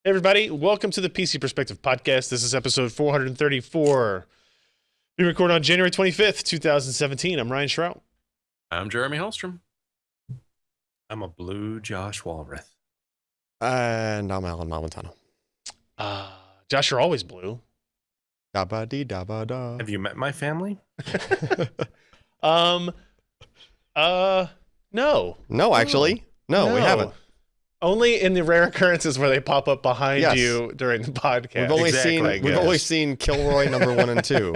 Hey everybody, welcome to the PC Perspective Podcast. This is episode 434. We record on January 25th, 2017. I'm Ryan Shrout. I'm Jeremy Hellstrom. I'm a blue Josh Walrath. And I'm Alan Malventano. Josh, you're always blue. Da-ba-dee-da-ba-da. Have you met my family? No. No, actually. No, we haven't. Only in the rare occurrences where they pop up behind Yes. you during the podcast. We've only seen Kilroy number 1 and 2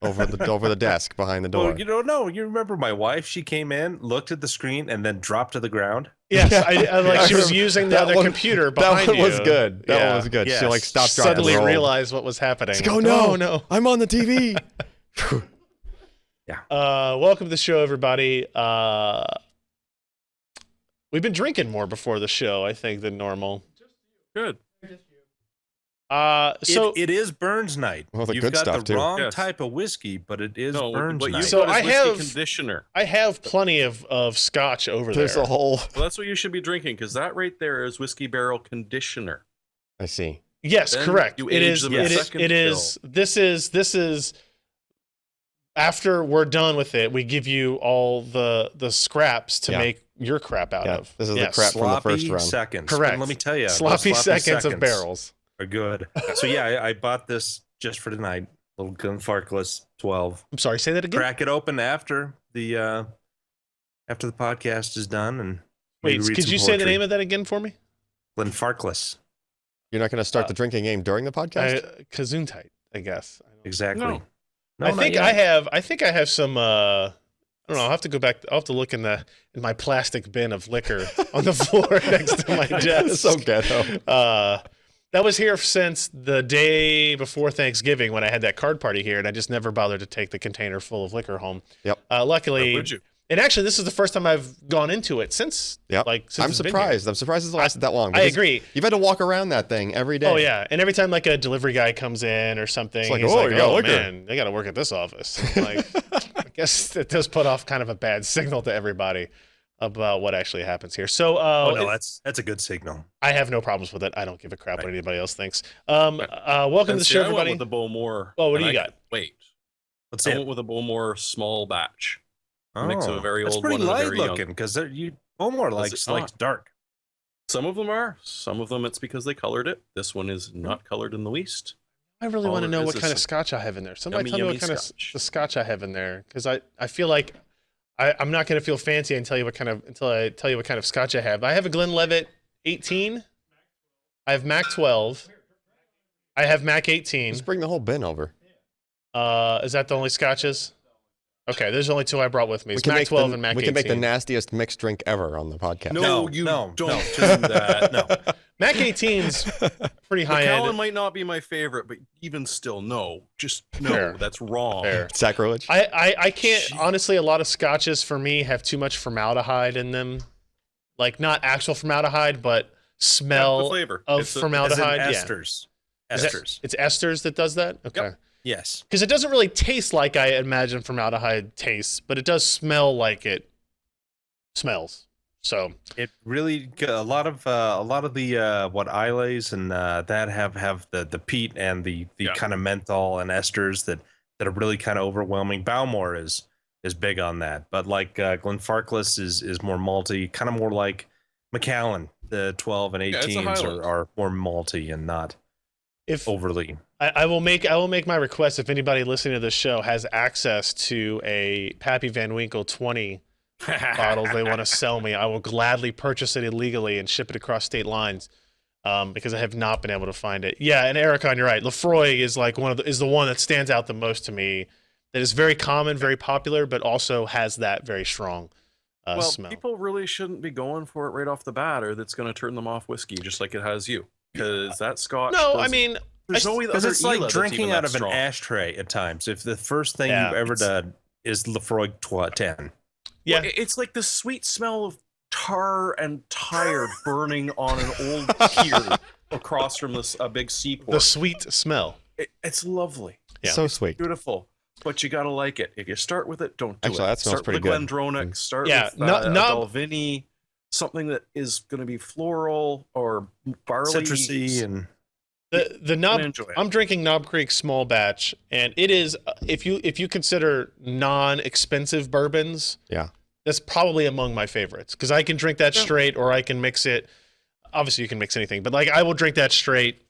over the desk behind the door. Well, you don't know. You remember my wife? She came in, looked at the screen, and then dropped to the ground. Yes, Yeah. I like she was using the That other one- computer behind that you. one was good. That Yeah. one was good. Yes. She like stopped, dropped, Suddenly and rolled. realized what was happening. Like, oh no, no. I'm on the TV. Welcome to the show, everybody. We've been drinking more before the show, I think, than normal. Good. So it is Burns night. Well, the You've good got stuff, the too. wrong Yes. type of whiskey, but it is Burns but night. you So got I whiskey have- conditioner. I have plenty of scotch over There's there. a whole. Well, that's what you should be drinking, because that right there is whiskey barrel conditioner. I see. Yes, Then correct. you It age is. them in It a is. second It is. This is. After we're done with it, we give you all the scraps to Yeah. make your crap out Yeah, of. this is the Yes. crap from the first Sloppy round. seconds. Correct. And let me tell you, Sloppy seconds of barrels. are good. So yeah, I bought this just for tonight. Little Glenfarclas 12. I'm sorry. Say that again. Crack it open after the podcast is done, and Wait, maybe read could some you say the poetry. name of that again for me? Glenfarclas? You're not going to start the drinking game during the podcast? Kazuntite, I guess. Exactly. No. No, I not think yet. I think I have some. I don't know. I'll have to go back. I'll have to look in my plastic bin of liquor on the floor next to my desk. So ghetto. That was here since the day before Thanksgiving when I had that card party here, and I just never bothered to take the container full of liquor home. Yep. Luckily, Would you? and actually, this is the first time I've gone into it since. Yep. Like, since I'm it's been surprised. I'm surprised it's lasted that long. here. I because agree. You've had to walk around that thing every day. Oh yeah, and every time like a delivery guy comes in or something, It's like, he's "Oh, like, you got "Oh liquor." man, they got to work at this office." I'm like, I guess it does put off kind of a bad signal to everybody about what actually happens here. So, Oh no, that's a good signal. I have no problems with it. I don't give a crap what Right. anybody else thinks. Welcome to And the see, show, I went everybody. with the Bowmore. Oh, what and do you I got? can't Wait. Let's I see. went with a Bowmore small batch. Mix of a very that's old pretty one and a light very young. looking because you Bowmore likes not? dark. Some of them are. Some of them it's because they colored it. This one is not colored in the least. I really all want to it know is what is kind of some scotch I have in there. Somebody yummy, tell me what yummy kind scotch. of the scotch I have in there, because I feel like I'm not going to feel fancy until I tell you what kind of scotch I have. I have a Glenlivet 18. I have Mac 12. I have Mac 18. Just bring the whole bin over. Is that the only scotches? Okay, there's only two I brought with me. It's Mac make 12 the, and Mac 18. we can make the nastiest mixed drink ever on the podcast. No, No, you no, don't no. do that. No. Mac 18's pretty high Macallan end. might not be my favorite, but even still, no. Just no. Fair. That's wrong. Fair. Sacrilege. I can't, Gee. honestly, a lot of scotches for me have too much formaldehyde in them. Like, not actual formaldehyde, but smell the flavor. of It's a- As in formaldehyde. Yeah. esters. Is that- Esters. It's esters that does that? Okay. Yep. Yes. Because it doesn't really taste like I imagine formaldehyde tastes, but it does smell like it smells. So, It really a lot of the what Islays and that have the peat and the Yeah. kind of menthol and esters that are really kind of overwhelming. Bowmore is big on that, but like Glenfarclas is more malty, kind of more like Macallan. The 12 and Yeah, it's a 18s Highland. are more malty and not if overly. I will make my request, if anybody listening to this show has access to a Pappy Van Winkle 20 bottles they want to sell me, I will gladly purchase it illegally and ship it across state lines, because I have not been able to find it. Yeah, and Ericon, you're right. Lefroy is like is the one that stands out the most to me. That is very common, very popular, but also has that very strong Well, smell. people really shouldn't be going for it right off the bat, or that's going to turn them off whiskey, just like it has you. Because that Scotch. No, I doesn't- mean, there's no Because other it's like Ela that's drinking even out that of an strong. ashtray at times. If the first thing Yeah, you've ever it's- done is Lefroy 10. yeah. Well, it's like the sweet smell of tar and tire burning on an old pier across from a big seaport. The sweet smell. It's lovely, Yeah. So sweet. beautiful, but you gotta like it. If you start with it, don't do Actually, it. that smells Start pretty with good. a Glendronach. Start Yeah, with not- a Dalvini. something that is going to be floral or barley, Citrusy and The knob. enjoy it. I'm drinking Knob Creek small batch, and it is if you consider non-expensive bourbons, Yeah. that's probably among my favorites because I can drink that Yeah. straight, or I can mix it. Obviously, you can mix anything, but like I will drink that straight,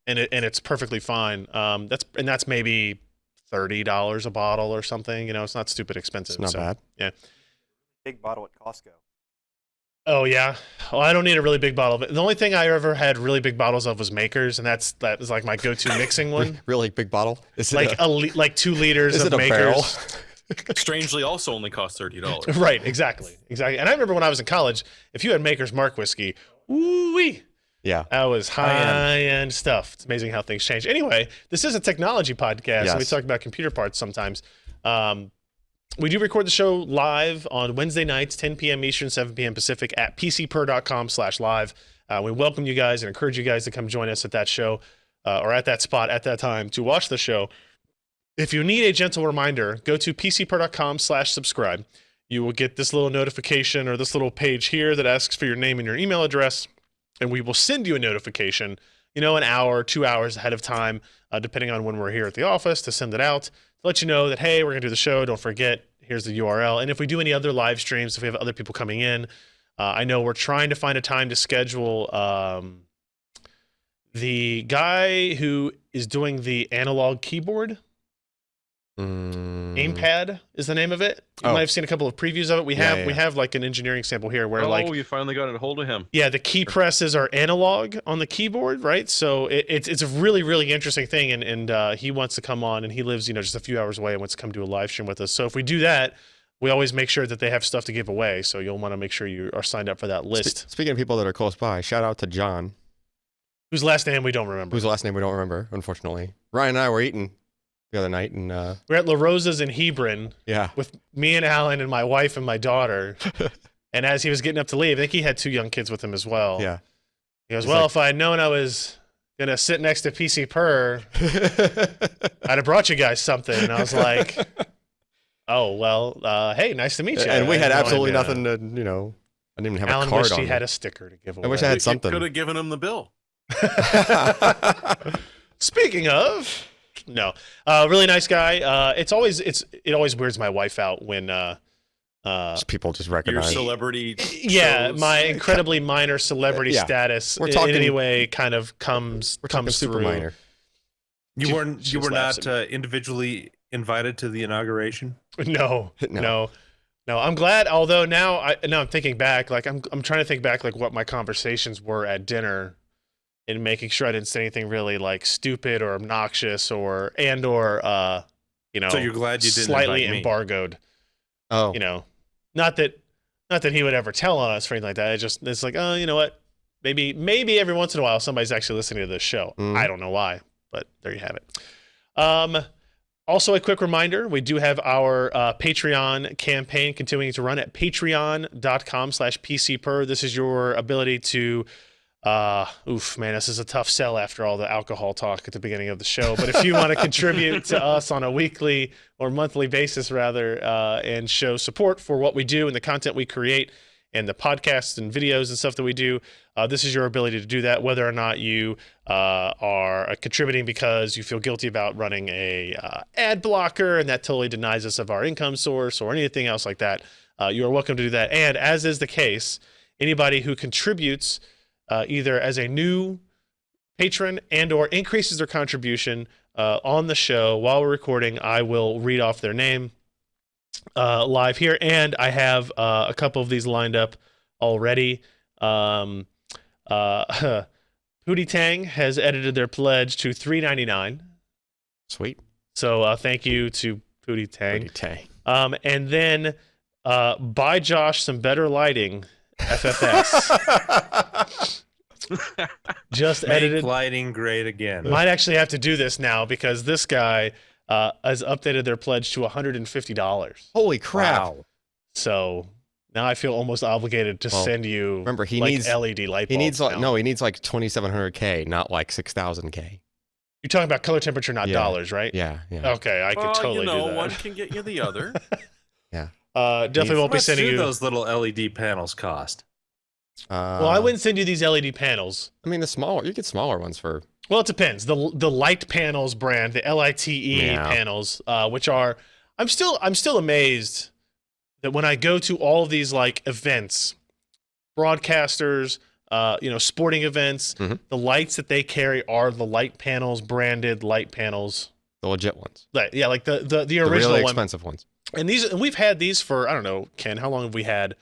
and it's perfectly fine. That's maybe $30 a bottle or something. You know, it's not stupid expensive. It's not bad. Big bottle at Costco. Oh yeah. Well, I don't need a really big bottle of it. The only thing I ever had really big bottles of was Makers, and that was like my go-to mixing one. Really big bottle? Is it Like like 2 liters is of it a Makers. barrel? Strangely, also only costs $30. Right, exactly. And I remember when I was in college, if you had Maker's Mark whiskey, woo-wee, Yeah. that was high-end stuff. It's amazing how things change. Anyway, this is a technology podcast, and we Yes. talk about computer parts sometimes. We do record the show live on Wednesday nights, 10 p.m. Eastern, 7 p.m. Pacific at pcper.com/live. We welcome you guys and encourage you guys to come join us at that show or at that spot at that time to watch the show. If you need a gentle reminder, go to pcper.com/subscribe. You will get this little notification or this little page here that asks for your name and your email address, and we will send you a notification, an hour, 2 hours ahead of time, depending on when we're here at the office, to send it out, to let you know that, hey, we're going to do the show. Don't forget, here's the URL. And if we do any other live streams, if we have other people coming in, I know we're trying to find a time to schedule the guy who is doing the analog keyboard. Gamepad is the name of it. You might have seen a couple of previews of it. We have like an engineering sample here where You finally got a hold of him. Yeah, the key presses are analog on the keyboard, right? So it's a really, really interesting thing, and he wants to come on, and he lives just a few hours away and wants to come do a live stream with us. So if we do that, we always make sure that they have stuff to give away. So you'll want to make sure you are signed up for that list. Speaking of people that are close by, shout out to John, Whose last name we don't remember. whose last name we don't remember, unfortunately. Ryan and I were eating the other night, and We're at La Rosa's in Hebron yeah, with me and Allyn and my wife and my daughter. And as he was getting up to leave, I think he had 2 young kids with him as well. yeah. He goes, He's well, like- if I had known I was going to sit next to PC Per, I'd have brought you guys something. And I was like, oh, well, hey, nice to meet you. And we had I had no absolutely idea. nothing to, I didn't even have Alan a card wished on he me. had a sticker to give away. I wish I had something. Could have given him the bill. Speaking of, no, really nice guy. It always weirds my wife out when, Just people just Your recognize. celebrity. yeah, shows. my incredibly minor celebrity Yeah. status We're in talking- any way kind of comes We're talking super through. minor. you She- weren't she you just were laughs not at individually invited to the inauguration. No. No. I'm glad. Although now I'm thinking back, like I'm trying to think back, like what my conversations were at dinner, and making sure I didn't say anything really like stupid or obnoxious or So you're glad you didn't slightly invite me. embargoed. Oh, Not that he would ever tell on us or anything like that. It's like, oh, you know what? Maybe every once in a while somebody's actually listening to this show. Mhm. I don't know why, but there you have it. Also, a quick reminder, we do have our Patreon campaign continuing to run at patreon.com/PCPer. This is your ability to, this is a tough sell after all the alcohol talk at the beginning of the show. But if you want to contribute to us on a weekly or monthly basis, rather, and show support for what we do and the content we create and the podcasts and videos and stuff that we do, this is your ability to do that, whether or not you are contributing because you feel guilty about running a ad blocker and that totally denies us of our income source or anything else like that. You are welcome to do that. And as is the case, anybody who contributes either as a new patron and or increases their contribution on the show while we're recording, I will read off their name live here, and I have a couple of these lined up already. Pootie Tang has edited their pledge to $3.99. sweet. So thank you to Pootie Tang. Pretty tang. And then buy Josh some better lighting, FFS. Just Make edited. lighting great again. Might actually have to do this now because this guy has updated their pledge to $150. Holy crap! Wow. So now I feel almost obligated to Well, send you remember, he like needs- LED light bulbs. He needs like now. he needs like 2,700K, not like 6,000K. You're talking about color temperature, not Yeah. dollars, right? Yeah, yeah. Okay, I could totally do that. One can get you the other. Definitely How won't be much sending do you. those little LED panels cost? Well, I wouldn't send you these LED panels. I mean, you get smaller ones for. Well, it depends. The Light Panels brand, the LITE panels, which are, I'm still amazed that when I go to all of these like events, broadcasters, sporting events, the lights that they carry are the Light Panels branded light panels. The legit ones. Yeah, like the original really one. expensive ones. And we've had these for, I don't know, Ken, how long have we had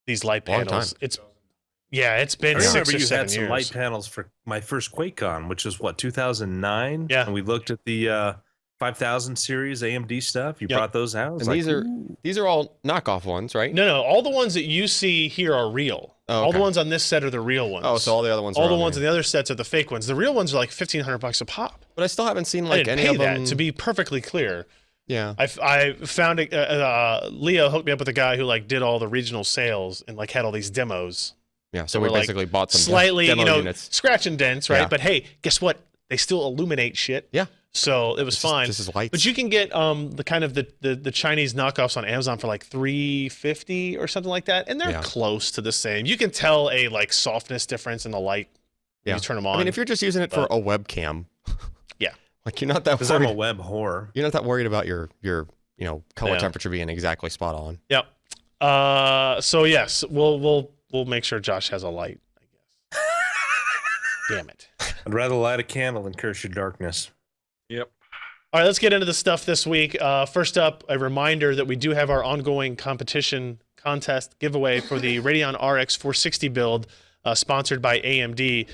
these light panels? Long time. It's been I 6 remember or you 7 had some years. light panels for my first QuakeCon, which was 2009. Yeah. And we looked at the 5000 series AMD stuff. You brought those out. And these are all knockoff ones, right? No. All the ones that you see here are real. Oh, okay. All the ones on this set are the real ones. Oh, so all the other ones. All are the on ones there. in the other sets are the fake ones. The real ones are like $1,500 a pop. But I still haven't seen I like didn't any pay of them. that, to be perfectly clear. Yeah. I found Leo hooked me up with a guy who like did all the regional sales and like had all these demos. Yeah. So that we were, like, basically bought some Slightly, demo units. scratch and dents, right? Yeah. But hey, guess what? They still illuminate shit. Yeah. So it was fine. This is lights. But you can get the kind of the Chinese knockoffs on Amazon for like $350 or something like that, and they're close to the same. You can tell a like softness difference in the light when you turn them on. I mean, if you're just using it for a webcam, yeah, like you're not that because I'm a worried. web whore. You're not that worried about your color temperature being exactly spot on. Yep. So yes, we'll make sure Josh has a light, I guess. Damn it. I'd rather light a candle than curse your darkness. Yep. All right, let's get into the stuff this week. First up, a reminder that we do have our ongoing contest giveaway for the Radeon RX 460 build, sponsored by AMD.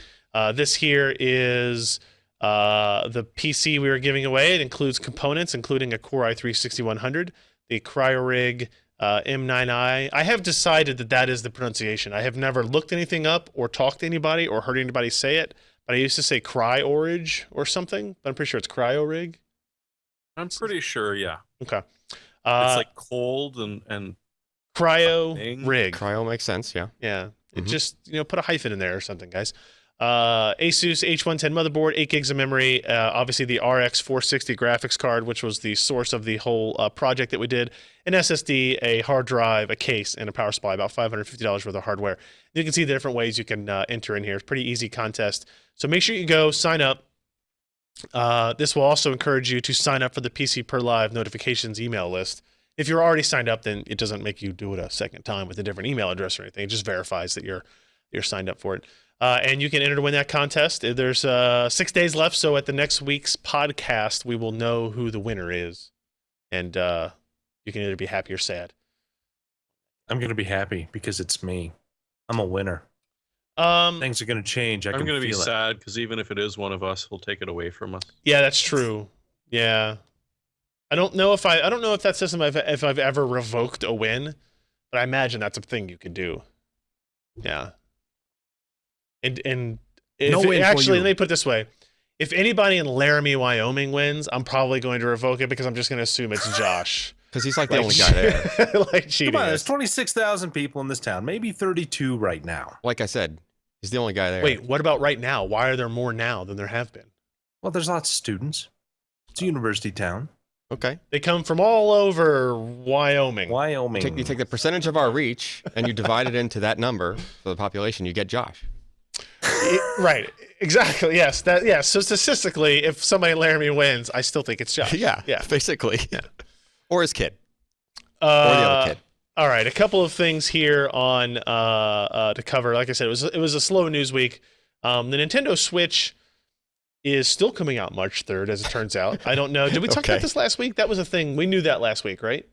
This here is the PC we are giving away. It includes components, including a Core i3-6100, the CryoRig M9i. I have decided that is the pronunciation. I have never looked anything up or talked to anybody or heard anybody say it, but I used to say CryoRig or something, but I'm pretty sure it's CryoRig. I'm pretty sure, yeah. Okay. It's like cold and CryoRig. Cryo makes sense, yeah. Yeah. It just, put a hyphen in there or something, guys. Asus H110 motherboard, 8 gigs of memory, obviously the RX 460 graphics card, which was the source of the whole project that we did, an SSD, a hard drive, a case, and a power supply, about $550 worth of hardware. You can see the different ways you can enter in here. It's a pretty easy contest. So make sure you go sign up. This will also encourage you to sign up for the PC Per Live notifications email list. If you're already signed up, then it doesn't make you do it a second time with a different email address or anything. It just verifies that you're signed up for it. And you can enter to win that contest. There's 6 days left, so at the next week's podcast, we will know who the winner is. And you can either be happy or sad. I'm going to be happy because it's me. I'm a winner. Things are going to change. I'm going to be feel it. sad because even if it is one of us, he'll take it away from us. Yeah, that's true. Yeah. I don't know if that system if I've ever revoked a win, but I imagine that's a thing you could do. Yeah. And if No win for actually, you. let me put it this way. If anybody in Laramie, Wyoming wins, I'm probably going to revoke it because I'm just going to assume it's Josh. Because he's like the only guy there. Like cheating. Come on, us. there's 26,000 people in this town. Maybe 32 right now. Like I said, he's the only guy there. Wait, what about right now? Why are there more now than there have been? Well, there's lots of students. It's a university town. Okay. They come from all over Wyoming. Wyoming. You take the percentage of our reach and you divide it into that number for the population, you get Josh. Right. Exactly. Yes. So statistically, if somebody in Laramie wins, I still think it's Josh. Yeah. Basically. Yeah. Or his kid. Or the other kid. All right, a couple of things here on to cover. Like I said, it was a slow news week. The Nintendo Switch is still coming out March 3rd, as it turns out. I don't know. Did we talk about this last week? That was a thing. We knew that last week, right?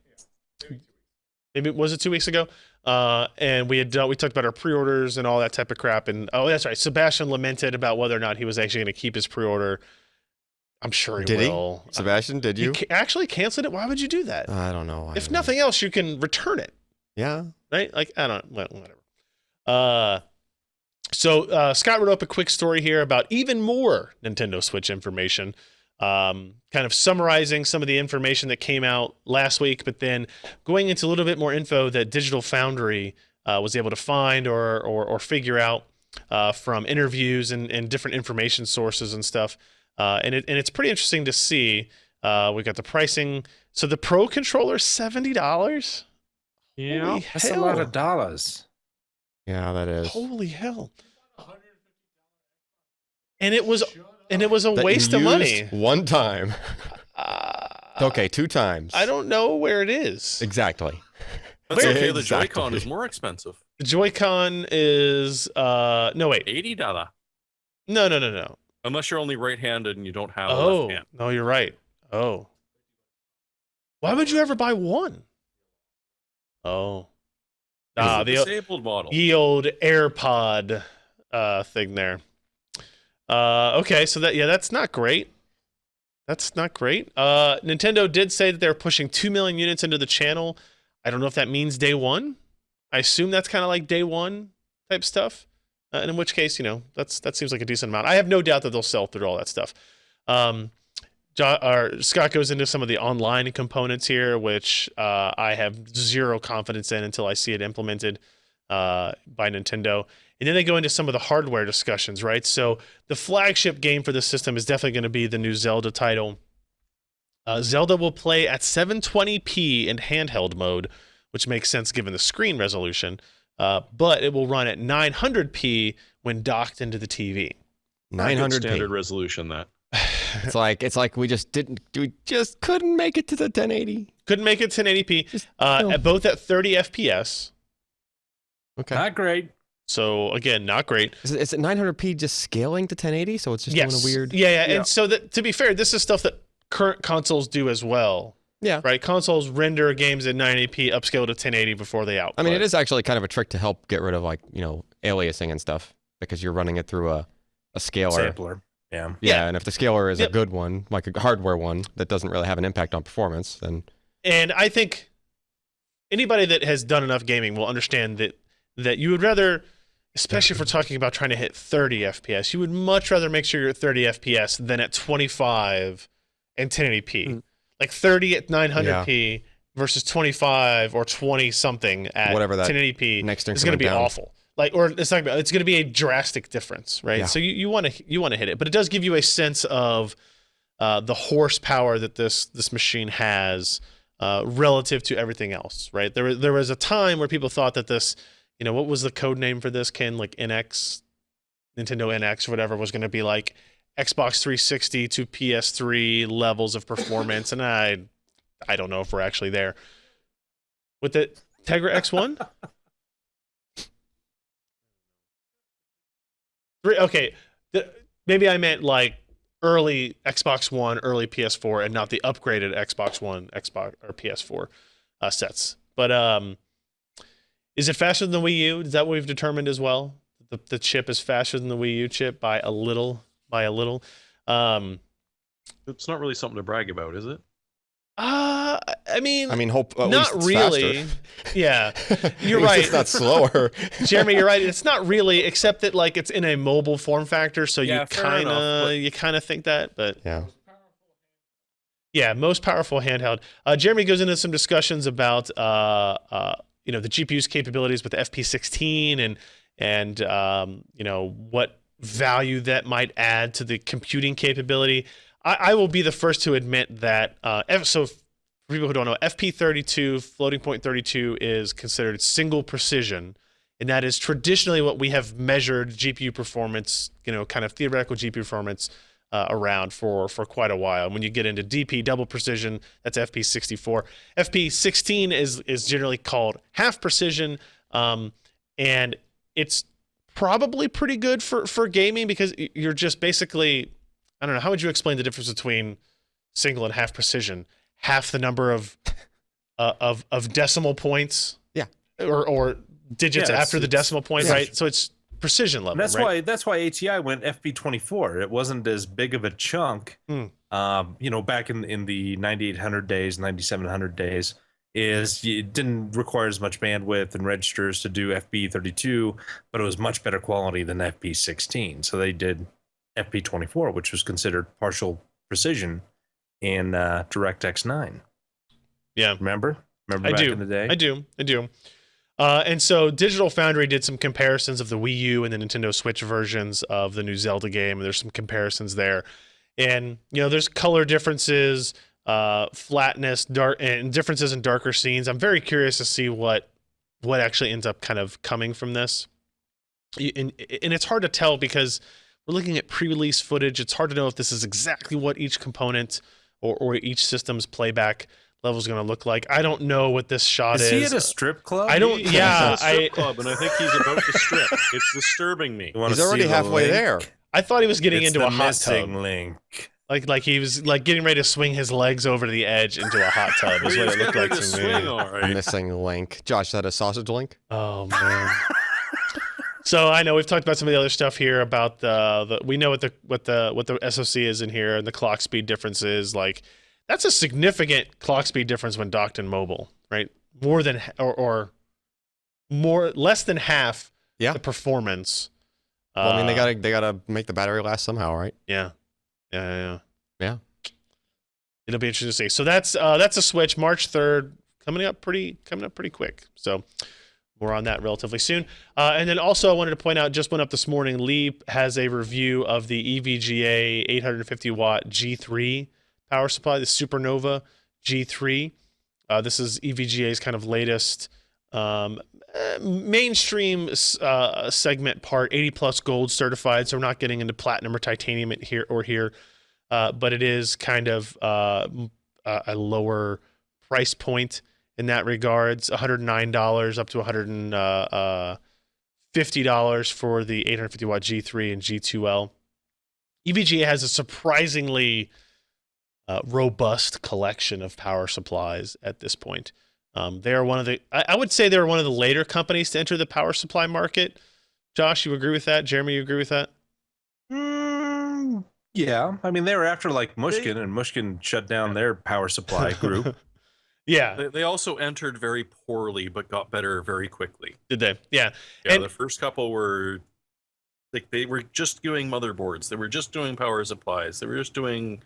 Maybe was it 2 weeks ago? And we talked about our pre-orders and all that type of crap. And that's right. Sebastian lamented about whether or not he was actually going to keep his pre-order. I'm sure he will. Sebastian, did you? Actually canceled it? Why would you do that? I don't know. If nothing else, you can return it. Yeah. Right? Like, I don't know. Whatever. So Scott wrote up a quick story here about even more Nintendo Switch information, kind of summarizing some of the information that came out last week, but then going into a little bit more info that Digital Foundry was able to find or figure out from interviews and different information sources and stuff. And it's pretty interesting to see. We got the pricing. So the Pro controller, $70. Yeah, That's a lot of dollars. Yeah, that is. Holy hell! And it was a That waste you of money. used one time. Okay, 2 times. I don't know where it is. Exactly. That's okay. The Exactly. Joy-Con is more expensive. The Joy-Con is no wait. $80. No. Unless you're only right-handed and you don't have a Oh, left hand. no, you're right. Oh. Why would you ever buy one? Oh. It's The a disabled model. ye old AirPod thing there. Okay, so that's not great. That's not great. Nintendo did say that they're pushing 2 million units into the channel. I don't know if that means day one. I assume that's kind of like day one type stuff. And in which case, that seems like a decent amount. I have no doubt that they'll sell through all that stuff. Scott goes into some of the online components here, which I have zero confidence in until I see it implemented by Nintendo. And then they go into some of the hardware discussions, right? So the flagship game for the system is definitely going to be the new Zelda title. Zelda will play at 720p in handheld mode, which makes sense given the screen resolution. But it will run at 900p when docked into the TV. 900p. Standard resolution, that. It's like we just couldn't make it to the 1080. Couldn't make it 1080p. Both at 30 FPS. Okay. Not great. So again, not great. Is it 900p just scaling to 1080? So it's just doing a weird. Yeah. And so to be fair, this is stuff that current consoles do as well. Yeah. Right. Consoles render games at 980p, upscale to 1080 before they output. I mean, it is actually kind of a trick to help get rid of aliasing and stuff because you're running it through a scaler. Sampler. Yeah. Yeah, and if the scaler is a good one, like a hardware one that doesn't really have an impact on performance, then. And I think anybody that has done enough gaming will understand that you would rather, especially if we're talking about trying to hit 30 FPS, you would much rather make sure you're at 30 FPS than at 25 and 1080p. Like 30 at 900p versus 25 or 20 something at whatever that 1080p next is going to be down. awful. It's going to be a drastic difference, right? Yeah. So you want to hit it, but it does give you a sense of the horsepower that this machine has relative to everything else, right? There was a time where people thought that this, what was the code name for this, Ken? Like NX, Nintendo NX, or whatever, was going to be like Xbox 360 to PS3 levels of performance, and I don't know if we're actually there with the Tegra X1. Okay, maybe I meant like early Xbox One, early PS4, and not the upgraded Xbox One, Xbox or PS4 sets. But is it faster than the Wii U? Is that what we've determined as well? The chip is faster than the Wii U chip by a little. It's not really something to brag about, is it? I mean, hope at not least it's really. faster. Yeah, you're At least right. It's not slower. Jeremy, you're right. It's not really, except that like it's in a mobile form factor, so Yeah, you fair enough, kind of think that, but Yeah. most powerful handheld. Jeremy goes into some discussions about the GPU's capabilities with the FP16 and what value that might add to the computing capability. I will be the first to admit that. So for people who don't know, FP32, floating point 32, is considered single precision, and that is traditionally what we have measured GPU performance, kind of theoretical GPU performance around for quite a while. And when you get into DP, double precision, that's FP64. FP16 is generally called half precision, and it's probably pretty good for gaming because you're just basically, I don't know, how would you explain the difference between single and half precision? Half the number of decimal points, or digits after the decimal point, right? So it's precision level. That's why ATI went FP24. It wasn't as big of a chunk. Back in the 9800 days, 9700 days, it didn't require as much bandwidth and registers to do FP32, but it was much better quality than FP16. So they did FP24, which was considered partial precision in DirectX 9. Yeah. Remember back in the day? I do. And so Digital Foundry did some comparisons of the Wii U and the Nintendo Switch versions of the new Zelda game. And there's some comparisons there. And, there's color differences, flatness, dark, and differences in darker scenes. I'm very curious to see what actually ends up kind of coming from this. and it's hard to tell because we're looking at pre-release footage. It's hard to know if this is exactly what each component or each system's playback level is going to look like. I don't know what this shot is. Is he at a strip club? I don't. He's Yeah, at a strip club, and I think he's about to strip. It's disturbing me. You wanna He's already see the halfway link? there. I thought he was getting It's into the a hot missing tub. link. Like he was like getting ready to swing his legs over the edge into a hot tub. Is what it looked like to swing, me. all right. Missing link. Josh, is that a sausage link? Oh man. So I know we've talked about some of the other stuff here about the we know what the SoC is in here and the clock speed differences. Like that's a significant clock speed difference when docked in mobile, right? More than or less than half Yeah. the performance. Well, I mean, they gotta make the battery last somehow, right? Yeah. Yeah. It'll be interesting to see. So that's a Switch, March 3rd, coming up pretty quick. So more on that relatively soon. And then also I wanted to point out, just went up this morning, Lee has a review of the EVGA 850 watt G3 power supply, the SuperNOVA G3. This is EVGA's kind of latest mainstream segment part, 80 plus gold certified. So we're not getting into platinum or titanium here. But it is kind of a lower price point in that regards. $109 up to $150 for the 850 watt G3 and G2L. EVGA has a surprisingly robust collection of power supplies at this point. They are one of the, I would say they're one of the later companies to enter the power supply market. Josh, you agree with that? Jeremy, you agree with that? Yeah, I mean they were after like Moleskin, and Moleskin shut down their power supply group. Yeah. They also entered very poorly, but got better very quickly. Did they? Yeah. Yeah, And the first couple were like they were just doing motherboards. They were just doing power supplies. They were just doing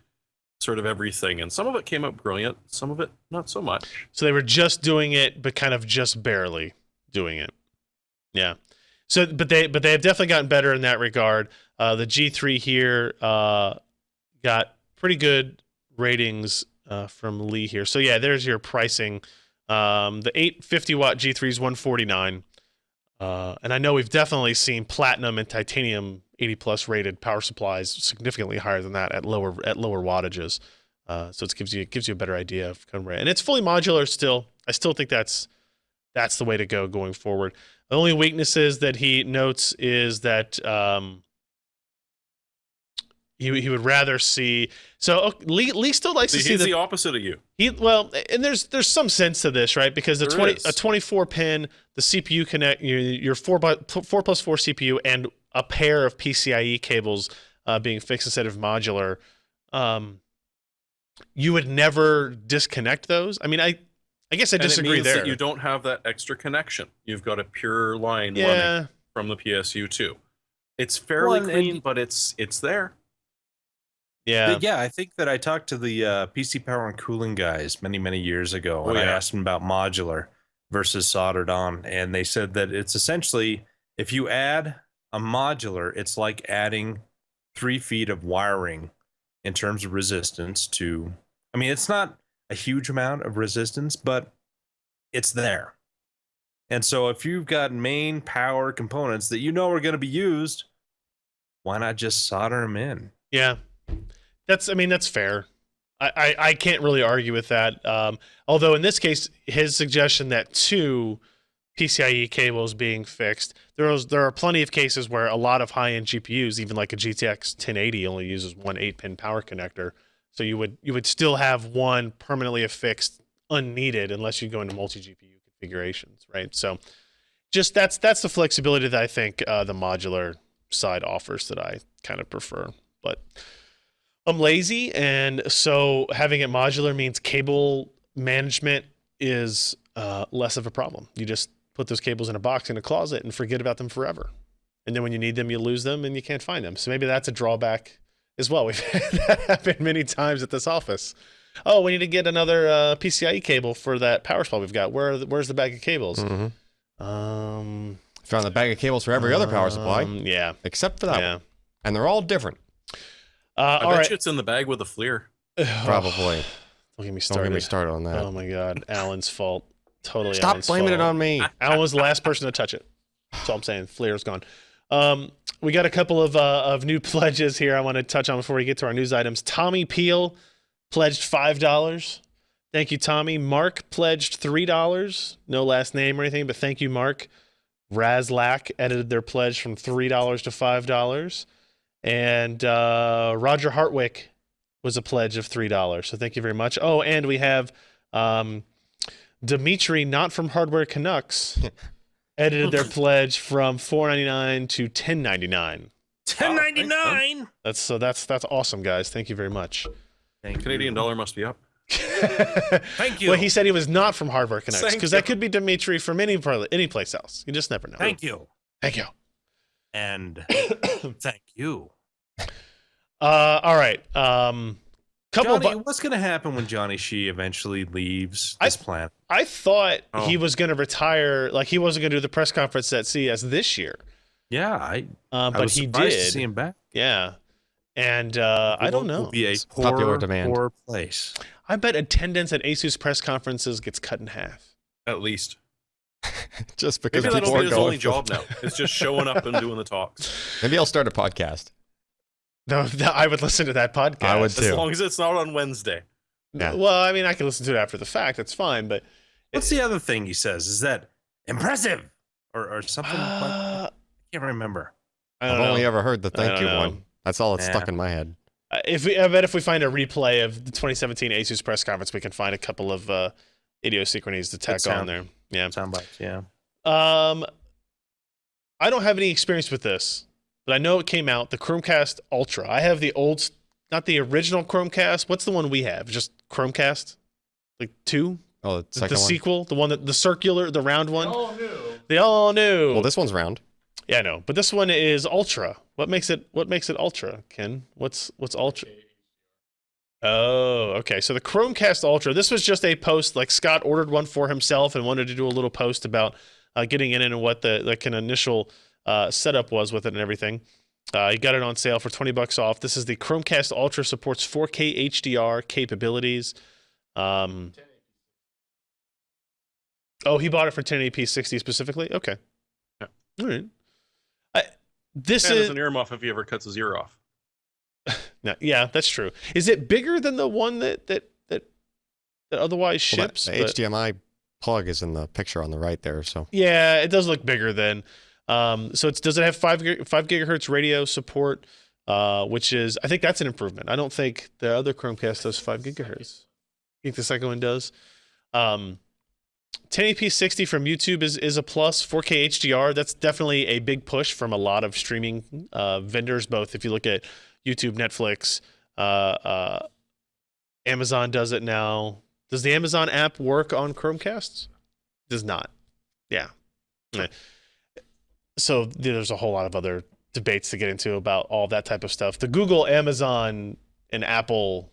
sort of everything, and some of it came out brilliant. Some of it not so much. so they were just doing it, but kind of just barely doing it. Yeah. So, but they have definitely gotten better in that regard. The G3 here got pretty good ratings from Lee here. So yeah, there's your pricing. The 850 watt G3 is $149, and I know we've definitely seen platinum and titanium 80 plus rated power supplies significantly higher than that at lower wattages. So it gives you a better idea of kind of rate. And it's fully modular still. I still think that's the way to go going forward. The only weaknesses that he notes is that he would rather see. So Lee still likes to see He's the opposite of you. And there's some sense to this, right? Because a 24 pin, the CPU connect your 4+4 CPU and a pair of PCIe cables being fixed instead of modular. You would never disconnect those. I mean, I guess I disagree and it means there. that you don't have that extra connection. You've got a pure line running from the PSU2. It's fairly clean, but it's there. Yeah. But yeah, I think that I talked to the PC Power and Cooling guys many years ago, and I asked them about modular versus soldered on, and they said that it's essentially, if you add a modular, it's like adding 3 feet of wiring in terms of resistance to, I mean, it's not a huge amount of resistance, but it's there. And so if you've got main power components that you know are going to be used, why not just solder them in? Yeah. That's fair. I can't really argue with that. Although in this case, his suggestion that 2 PCIe cables being fixed, there are plenty of cases where a lot of high-end GPUs, even like a GTX 1080, only uses one 8-pin power connector. So you would still have one permanently affixed unneeded unless you go into multi-GPU configurations, right? So just that's the flexibility that I think the modular side offers that I kind of prefer. But I'm lazy, and so having it modular means cable management is less of a problem. You just put those cables in a box in a closet and forget about them forever. And then when you need them, you lose them and you can't find them. So maybe that's a drawback as well. We've had that happen many times at this office. Oh, we need to get another PCIe cable for that power supply we've got. Where's the bag of cables? Mm-hmm. Found the bag of cables for every other power supply. Yeah. Except for that one. And they're all different. I bet you it's in the bag with the FLIR. Probably. Don't get me started on that. Oh my God. Alan's fault. Totally Stop Alan's blaming fault. it on me. Alan was the last person to touch it. That's all I'm saying. FLIR's gone. We got a couple of new pledges here I want to touch on before we get to our news items. Tommy Peel pledged $5. Thank you, Tommy. Mark pledged $3. No last name or anything, but thank you, Mark. Razlack edited their pledge from $3 to $5. And Roger Hartwick was a pledge of $3. So thank you very much. Oh, and we have Dimitri, not from Hardware Canucks, edited their pledge from $4.99 to $10.99. $10.99. That's awesome, guys. Thank you very much. Canadian dollar must be up. Thank you. Well, he said he was not from Hardware Canucks because that could be Dimitri from any place else. You just never know. Thank you. Thank you. And thank you. All right. Johnny, what's going to happen when Johnny Shee eventually leaves this planet? I thought he was going to retire, like he wasn't going to do the press conference at CES this year. Yeah, but he did. To see him back. Yeah, and I don't know. Will be a popular demand. Poor place. I bet attendance at ASUS press conferences gets cut in half. At least. Just because Maybe that'll people be are his going only for- job now. It's just showing up and doing the talks. Maybe I'll start a podcast. No, I would listen to that podcast. I would As too. long as it's not on Wednesday. Yeah. Well, I mean, I can listen to it after the fact. That's fine. But What's the other thing he says? Is that impressive or something? I can't remember. I I've don't know. only ever heard the I thank don't you know. one. That's all that's Yeah. stuck in my head. I bet if we find a replay of the 2017 ASUS press conference, we can find a couple of idiosyncrasies to tack on there. Yeah. Sound bites, yeah. I don't have any experience with this, but I know it came out, the Chromecast Ultra. I have the old, not the original Chromecast. What's the one we have? Just Chromecast? Like 2? Oh, the The second one. sequel? The one the circular, the round one? The all new. Well, this one's round. Yeah, I know. But this one is Ultra. What makes it Ultra, Ken? What's Ultra? Oh, okay. So the Chromecast Ultra, this was just a post, like Scott ordered one for himself and wanted to do a little post about getting in it and what the like an initial setup was with it and everything. He got it on sale for $20 off. This is the Chromecast Ultra, supports 4K HDR capabilities. Oh, he bought it for 1080p 60 specifically? Okay. Yeah. All right. This And is it's an earmuff if he ever cuts his ear off. no, yeah, that's true. Is it bigger than the one that otherwise Well, ships? the But- HDMI plug is in the picture on the right there. So yeah, it does look bigger than. So does it have 5 gigahertz radio support? Which is, I think that's an improvement. I don't think the other Chromecast does 5 gigahertz. I think the second one does. 1080p 60 from YouTube is a plus. 4K HDR, that's definitely a big push from a lot of streaming vendors, both if you look at YouTube, Netflix, Amazon does it now. Does the Amazon app work on Chromecasts? Does not. Yeah. So there's a whole lot of other debates to get into about all that type of stuff. The Google, Amazon, and Apple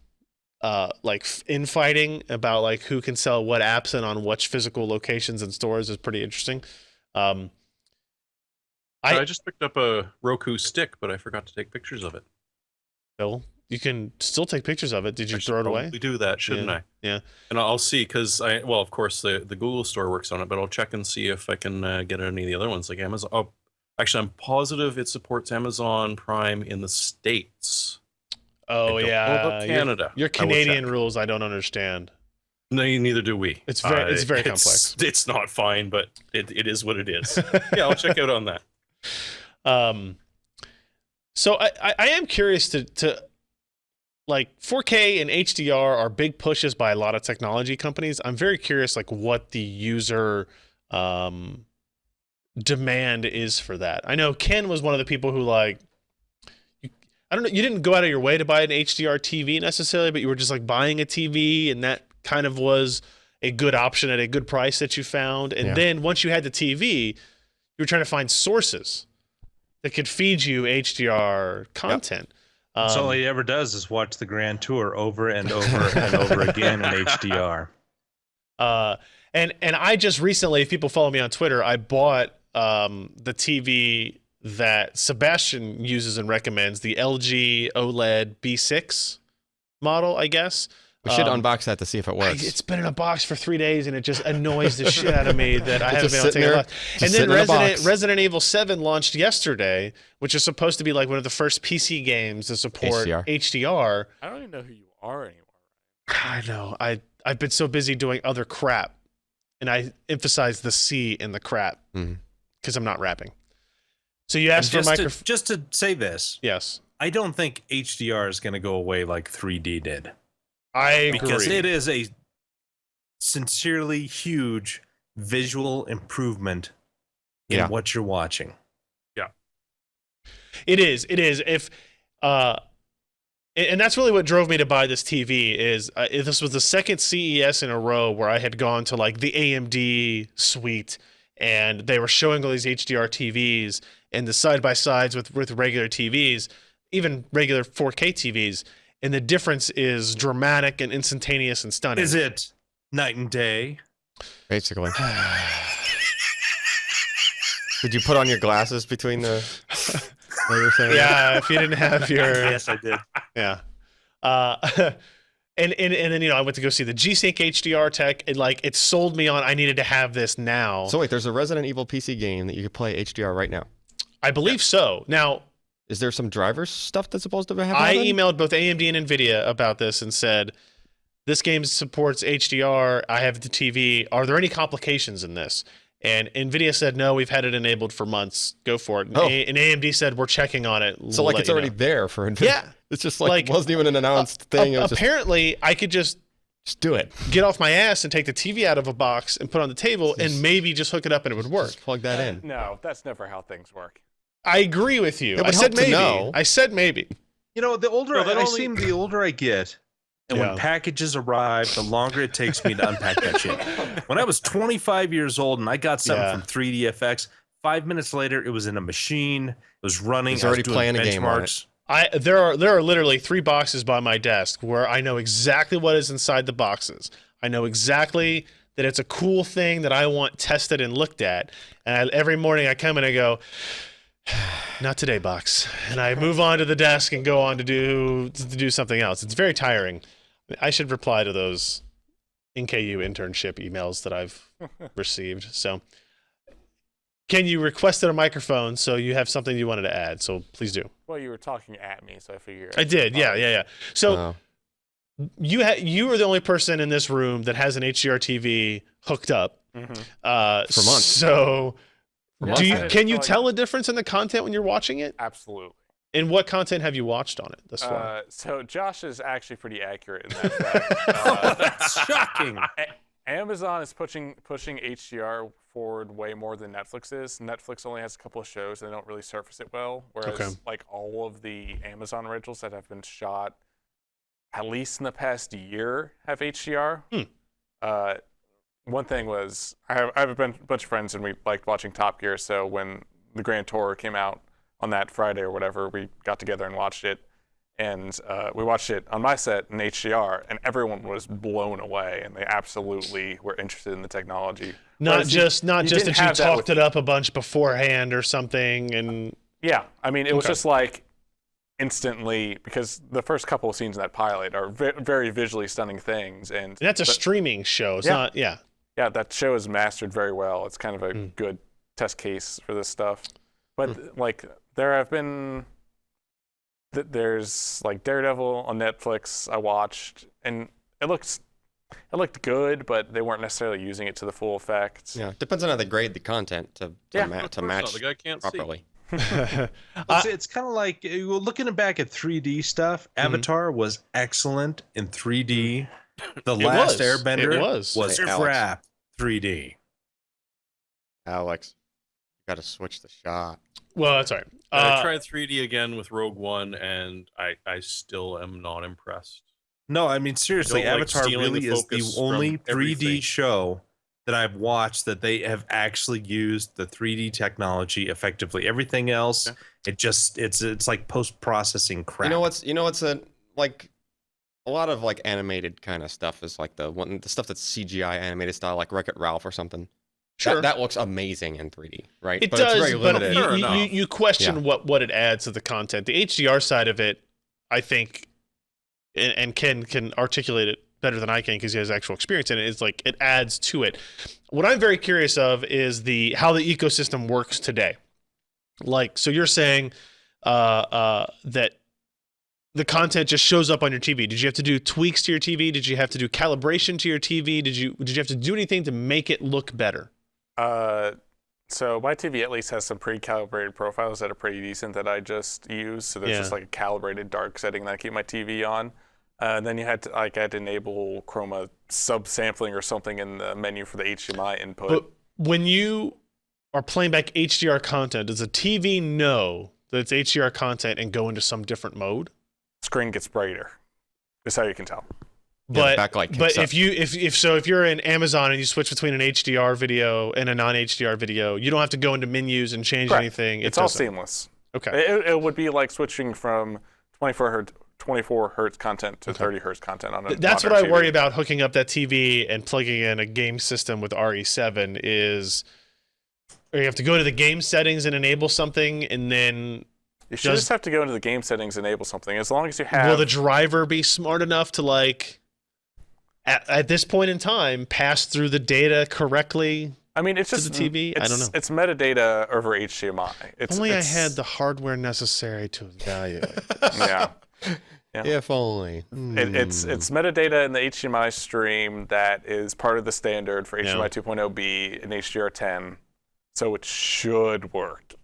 infighting about like who can sell what apps and on which physical locations and stores is pretty interesting. I just picked up a Roku stick, but I forgot to take pictures of it. Bill, you can still take pictures of it. Did you throw it away? We do that, shouldn't I? Yeah. And I'll see because of course the Google store works on it, but I'll check and see if I can get any of the other ones like Amazon. Oh, actually, I'm positive it supports Amazon Prime in the States. Oh I don't know yeah, about Canada. Your I will Canadian check. rules I don't understand. No, neither do we. It's very complex. It's not fine, but it is what it is. Yeah, I'll check out on that. So I am curious to like 4K and HDR are big pushes by a lot of technology companies. I'm very curious like what the user demand is for that. I know Ken was one of the people who like I don't know, you didn't go out of your way to buy an HDR TV necessarily, but you were just like buying a TV and that kind of was a good option at a good price that you found. And then once you had the TV, you were trying to find sources that could feed you HDR content. So all he ever does is watch the Grand Tour over and over and over again in HDR. And I just recently, if people follow me on Twitter, I bought the TV that Sebastian uses and recommends, the LG OLED B6 model, I guess. We should unbox that to see if it works. It's been in a box for 3 days, and it just annoys the shit out of me that I haven't been able to take it out. And just then sitting in a box. Resident Evil 7 launched yesterday, which is supposed to be like one of the first PC games to support HDR. I don't even know who you are anymore. I know. I've been so busy doing other crap, and I emphasize the C in the crap because I'm not rapping. So you asked for a microphone. Just to say this. Yes. I don't think HDR is going to go away like 3D did. I agree. Because it is a sincerely huge visual improvement in what you're watching. Yeah. It is. If and that's really what drove me to buy this TV is this was the second CES in a row where I had gone to like the AMD suite and they were showing all these HDR TVs and the side-by-sides with regular TVs, even regular 4K TVs. And the difference is dramatic and instantaneous and stunning. Is it night and day? Basically. Did you put on your glasses between the... What you were saying? Yeah, if you didn't have your... Yes, I did. Yeah. And then, I went to go see the G-Sync HDR tech. And, it sold me on I needed to have this now. So wait, there's a Resident Evil PC game that you could play HDR right now. I believe so. Now... Is there some drivers stuff that's supposed to happen? I emailed both AMD and NVIDIA about this and said, this game supports HDR. I have the TV. Are there any complications in this? And NVIDIA said, no, we've had it enabled for months. Go for it. And AMD said, we're checking on it. So it's already there for NVIDIA. Yeah. It's just it wasn't even an announced thing. It was apparently, I could just do it. Get off my ass and take the TV out of a box and put it on the table and maybe just hook it up and it would work. Just plug that in. No, that's never how things work. I agree with you. It I would said help to maybe. know. I said maybe. The older the older I get, and Yeah. when packages arrive, the longer it takes me to unpack that shit. When I was 25 years old and I got something from 3DFX, 5 minutes later it was in a machine. It was running. He's I was already doing playing a game on it. There are literally 3 boxes by my desk where I know exactly what is inside the boxes. I know exactly that it's a cool thing that I want tested and looked at. And every morning I come and I go, not today, box. And I move on to the desk and go on to do something else. It's very tiring. I should reply to those NKU internship emails that I've received. So Ken, you requested a microphone, so you have something you wanted to add. So please do. Well, you were talking at me, so I figured. I did. Yeah. So you are the only person in this room that has an HDR TV hooked up for months. So Yeah. can you tell a difference in the content when you're watching it? Absolutely. And what content have you watched on it thus far? So Josh is actually pretty accurate in that fact. That's shocking. Amazon is pushing HDR forward way more than Netflix is. Netflix only has a couple of shows and they don't really surface it well, whereas all of the Amazon originals that have been shot at least in the past year have HDR. One thing was I have a bunch of friends and we liked watching Top Gear, so when the Grand Tour came out on that Friday or whatever, we got together and watched it. And we watched it on my set in HDR, and everyone was blown away, and they absolutely were interested in the technology. Not just that you talked it up a bunch beforehand or something, and yeah, I mean it was just like instantly, because the first couple of scenes in that pilot are very visually stunning things, and that's a streaming show. It's not, yeah, that show is mastered very well. It's kind of a good test case for this stuff, but like there have been. There's like Daredevil on Netflix I watched, and it looked good, but they weren't necessarily using it to the full effect. Yeah, depends on how they grade the content to match the guy can't properly. It's kind of like looking back at 3D stuff. Avatar was excellent in 3D. The Last Airbender was crap 3D. Alex, you got to switch the shot. Well, that's all right. I tried 3D again with Rogue One, and I still am not impressed. No, I mean seriously, Avatar really is the only 3D everything. show that I've watched that they have actually used the 3D technology effectively. Everything else, it's like post-processing crap. You know what's like a lot of like animated kind of stuff is like the stuff that's CGI animated style, like Wreck-It Ralph or something. Sure. That looks amazing in 3D, right? It but does, it's very limited. but you question what it adds to the content. The HDR side of it, I think, and Ken can articulate it better than I can because he has actual experience in it. It's like it adds to it. What I'm very curious of is how the ecosystem works today. Like, so you're saying that the content just shows up on your TV. Did you have to do tweaks to your TV? Did you have to do calibration to your TV? Did you have to do anything to make it look better? So my TV at least has some pre-calibrated profiles that are pretty decent that I just use. So there's just like a calibrated dark setting that I keep my TV on. And then you had to enable chroma subsampling or something in the menu for the HDMI input. But when you are playing back HDR content, does the TV know that it's HDR content and go into some different mode? Screen gets brighter. That's how you can tell. But, backlight but kicks if you're in Amazon and you switch between an HDR video and a non-HDR video, you don't have to go into menus and change anything. It's all seamless. Okay. It would be like switching from 24 hertz content to 30 hertz content on a That's what modern I TV. worry about hooking up that TV and plugging in a game system with RE7 is, or you have to go to the game settings and enable something, and then You should just have to go into the game settings and enable something. As long as you have... Will the driver be smart enough to, like, at this point in time, pass through the data correctly? I mean, it's just the TV. I don't know. It's metadata over HDMI. I had the hardware necessary to evaluate. Yeah. If only. It's metadata in the HDMI stream that is part of the standard for HDMI 2.0B and HDR10, so it should work.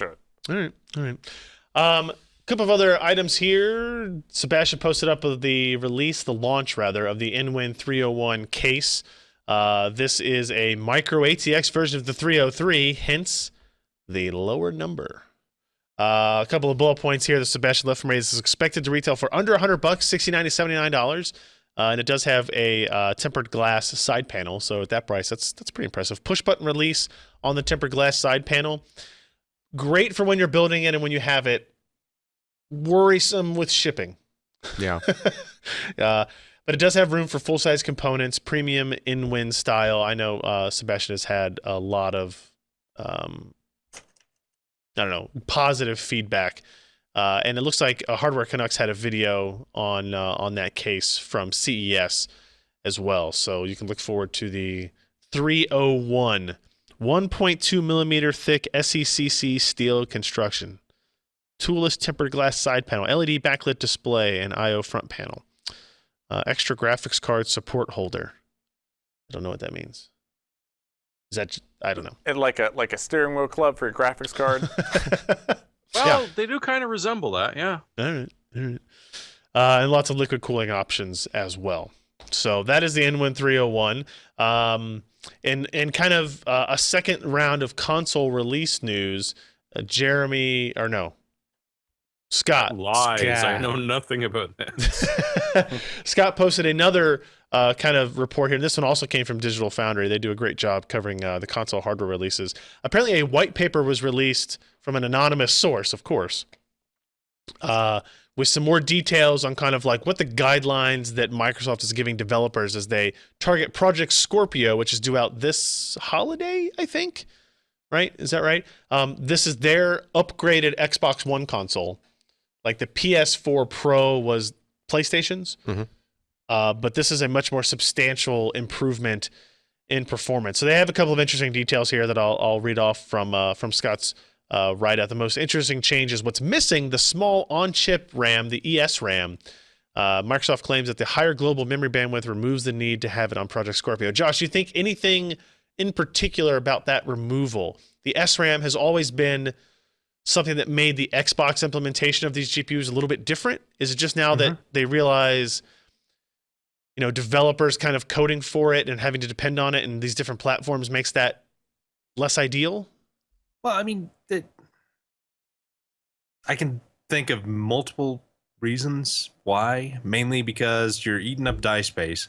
Should. All right. A couple of other items here. Sebastian posted up of the launch of the InWin 301 case. This is a micro ATX version of the 303, hence the lower number. A couple of bullet points here that Sebastian left for me. This is expected to retail for under $100, $69 to $79. And it does have a tempered glass side panel. So at that price, that's pretty impressive. Push button release on the tempered glass side panel. Great for when you're building it and when you have it. Worrisome with shipping. Yeah. But it does have room for full-size components, premium InWin style. I know Sebastian has had a lot of, positive feedback. And it looks like Hardware Canucks had a video on that case from CES as well. So you can look forward to the 301 1.2 millimeter thick SECC steel construction, toolless tempered glass side panel, LED backlit display, and I/O front panel. Extra graphics card support holder. I don't know what that means. Is that I don't know. And like a steering wheel club for your graphics card. Well, they do kind of resemble that, yeah. All right. And lots of liquid cooling options as well. So that is the InWin 301. And kind of a second round of console release news. Scott. Lies. I know nothing about that. Scott posted another kind of report here. This one also came from Digital Foundry. They do a great job covering the console hardware releases. Apparently a white paper was released from an anonymous source, of course, with some more details on kind of like what the guidelines that Microsoft is giving developers as they target Project Scorpio, which is due out this holiday, I think. Right? Is that right? This is their upgraded Xbox One console. Like the PS4 Pro was PlayStation's, but this is a much more substantial improvement in performance. So they have a couple of interesting details here that I'll read off from Scott's write-up. The most interesting change is what's missing: the small on-chip RAM, the ES RAM. Microsoft claims that the higher global memory bandwidth removes the need to have it on Project Scorpio. Josh, you think anything in particular about that removal? The SRAM has always been something that made the Xbox implementation of these GPUs a little bit different. Is it just now that they realize, developers kind of coding for it and having to depend on it and these different platforms makes that less ideal? Well, I mean, I can think of multiple reasons why, mainly because you're eating up die space.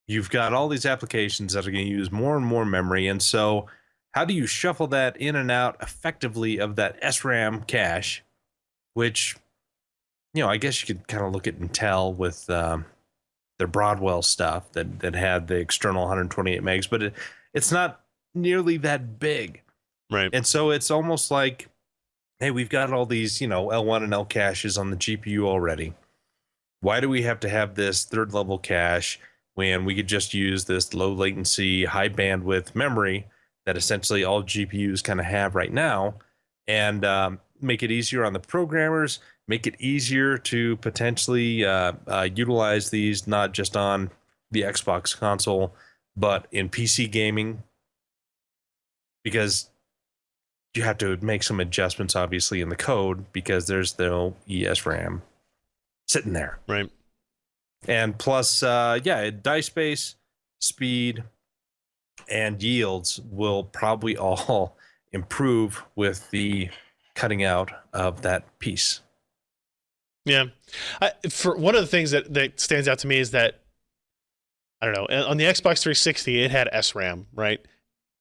You've got all these applications that are going to use more and more memory, and so how do you shuffle that in and out effectively of that SRAM cache, which, I guess you could kind of look at Intel with their Broadwell stuff that had the external 128 megs, but it's not nearly that big. Right. And so it's almost like, hey, we've got all these, L1 and L caches on the GPU already. Why do we have to have this third level cache when we could just use this low latency, high bandwidth memory that essentially all GPUs kind of have right now, and make it easier on the programmers, make it easier to potentially utilize these not just on the Xbox console, but in PC gaming, because you have to make some adjustments, obviously, in the code because there's no ESRAM sitting there. Right. And plus, die space, speed, and yields will probably all improve with the cutting out of that piece. Yeah. For one of the things that stands out to me is that, I don't know, on the Xbox 360, it had SRAM, right?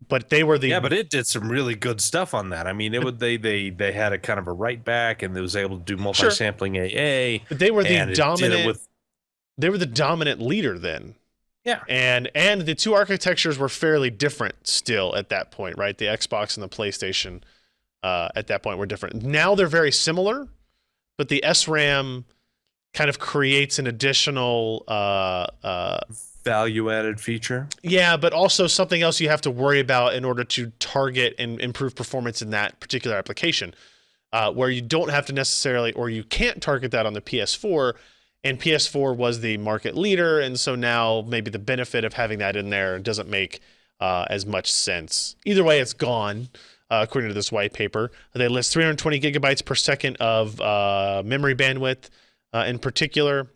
But they were the but it did some really good stuff on that. I mean, it would they had a kind of a write back, and it was able to do multi-sampling AA. But they were the dominant. They were the dominant leader then. Yeah. And the two architectures were fairly different still at that point, right? The Xbox and the PlayStation at that point were different. Now they're very similar, but the SRAM kind of creates an additional value-added feature. Yeah, but also something else you have to worry about in order to target and improve performance in that particular application, where you don't have to necessarily, or you can't target that on the PS4, and PS4 was the market leader, and so now maybe the benefit of having that in there doesn't make as much sense. Either way, it's gone, according to this white paper. They list 320 gigabytes per second of memory bandwidth in particular.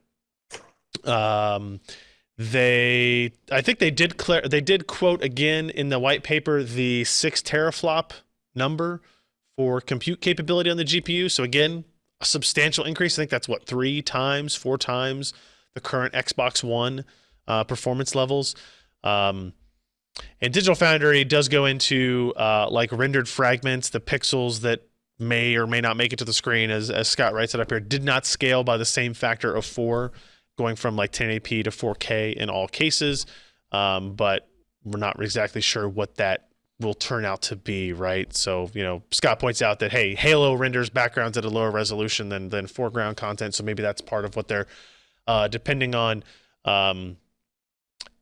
I think they did quote again in the white paper the 6 teraflop number for compute capability on the GPU. So again, a substantial increase. I think that's 3 times, 4 times the current Xbox One performance levels. And Digital Foundry does go into like rendered fragments, the pixels that may or may not make it to the screen, as Scott writes it up here, did not scale by the same factor of 4, going from like 1080p to 4K in all cases. But we're not exactly sure what that will turn out to be, right? So, Scott points out that, hey, Halo renders backgrounds at a lower resolution than foreground content, so maybe that's part of what they're depending on.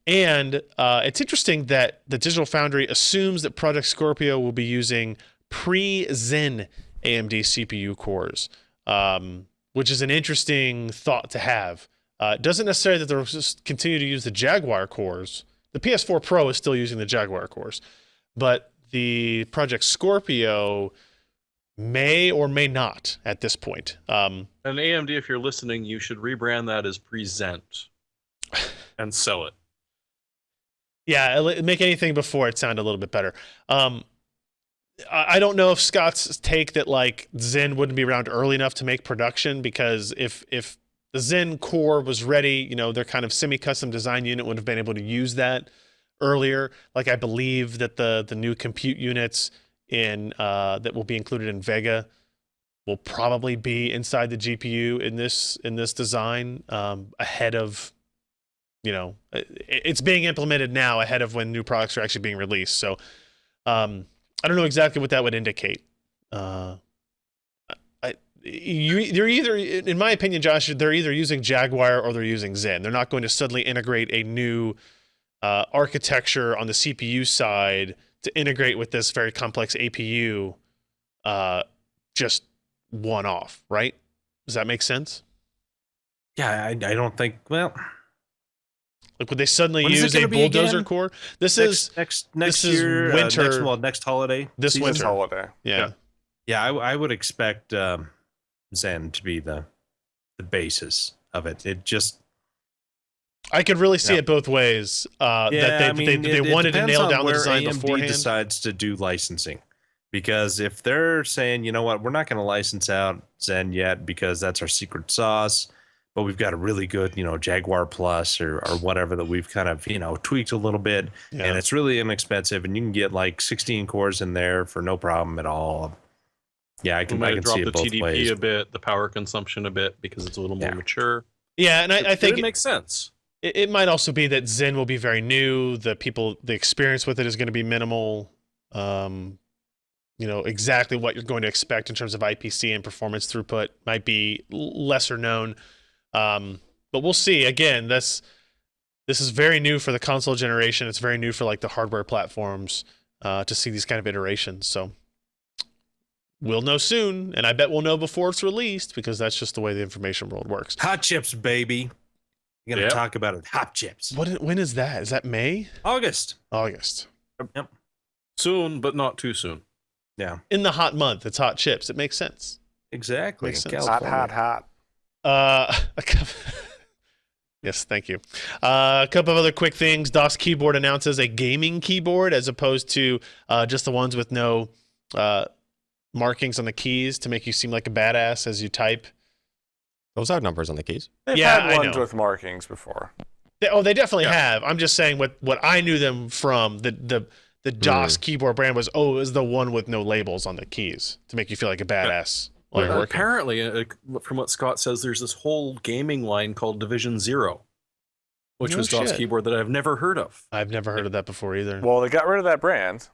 And it's interesting that the Digital Foundry assumes that Project Scorpio will be using pre-Zen AMD CPU cores, which is an interesting thought to have. It doesn't necessarily that they'll just continue to use the Jaguar cores. The PS4 Pro is still using the Jaguar cores, but the Project Scorpio may or may not at this point. And AMD, if you're listening, you should rebrand that as Present and sell it. Yeah, make anything before it sound a little bit better. I don't know if Scott's take that like Zen wouldn't be around early enough to make production, because if the Zen core was ready, their kind of semi-custom design unit would have been able to use that earlier. Like I believe that the new compute units that will be included in Vega will probably be inside the GPU in this design ahead of, it's being implemented now ahead of when new products are actually being released. So I don't know exactly what that would indicate. They're either, in my opinion, Josh, they're either using Jaguar or they're using Zen. They're not going to suddenly integrate a new architecture on the CPU side to integrate with this very complex APU just one off, right? Does that make sense? Yeah, I don't think, well... Like, would they suddenly use a bulldozer core? This is next year, winter, next holiday. This season. winter holiday. Yeah. I would expect Zen to be the basis of it. It just, I could really see it both ways. That they wanted to nail down the design AMD beforehand. Decides to do licensing, because if they're saying, you know what, we're not going to license out Zen yet because that's our secret sauce, but we've got a really good, Jaguar Plus or whatever that we've kind of, tweaked a little bit, and it's really inexpensive, and you can get like 16 cores in there for no problem at all. Yeah, I can drop see it the both TDP ways. a bit, the power consumption a bit, because it's a little more mature. Yeah, and I think it makes sense. It might also be that Zen will be very new. The experience with it is going to be minimal. Exactly what you're going to expect in terms of IPC and performance throughput might be lesser known. But we'll see. Again, this is very new for the console generation. It's very new for like the hardware platforms to see these kind of iterations. So we'll know soon, and I bet we'll know before it's released because that's just the way the information world works. Hot chips, baby. You're gonna Yep. talk about it. Hot chips. When is that? Is that May? August. August. Yep. Soon, but not too soon. Yeah. In the hot month, it's hot chips. It makes sense. Exactly. Makes In sense. California. Hot. A couple yes, thank you. A couple of other quick things. DOS Keyboard announces a gaming keyboard as opposed to just the ones with no markings on the keys to make you seem like a badass as you type. Those have numbers on the keys. They've Yeah, had I ones know. with markings before. They definitely have. I'm just saying what I knew them from the DOS keyboard brand was, it was the one with no labels on the keys to make you feel like a badass while you're Well, working. apparently, from what Scott says, there's this whole gaming line called Division Zero, which No was DOS shit. keyboard that I've never heard of. I've never heard of that before either. Well, they got rid of that brand.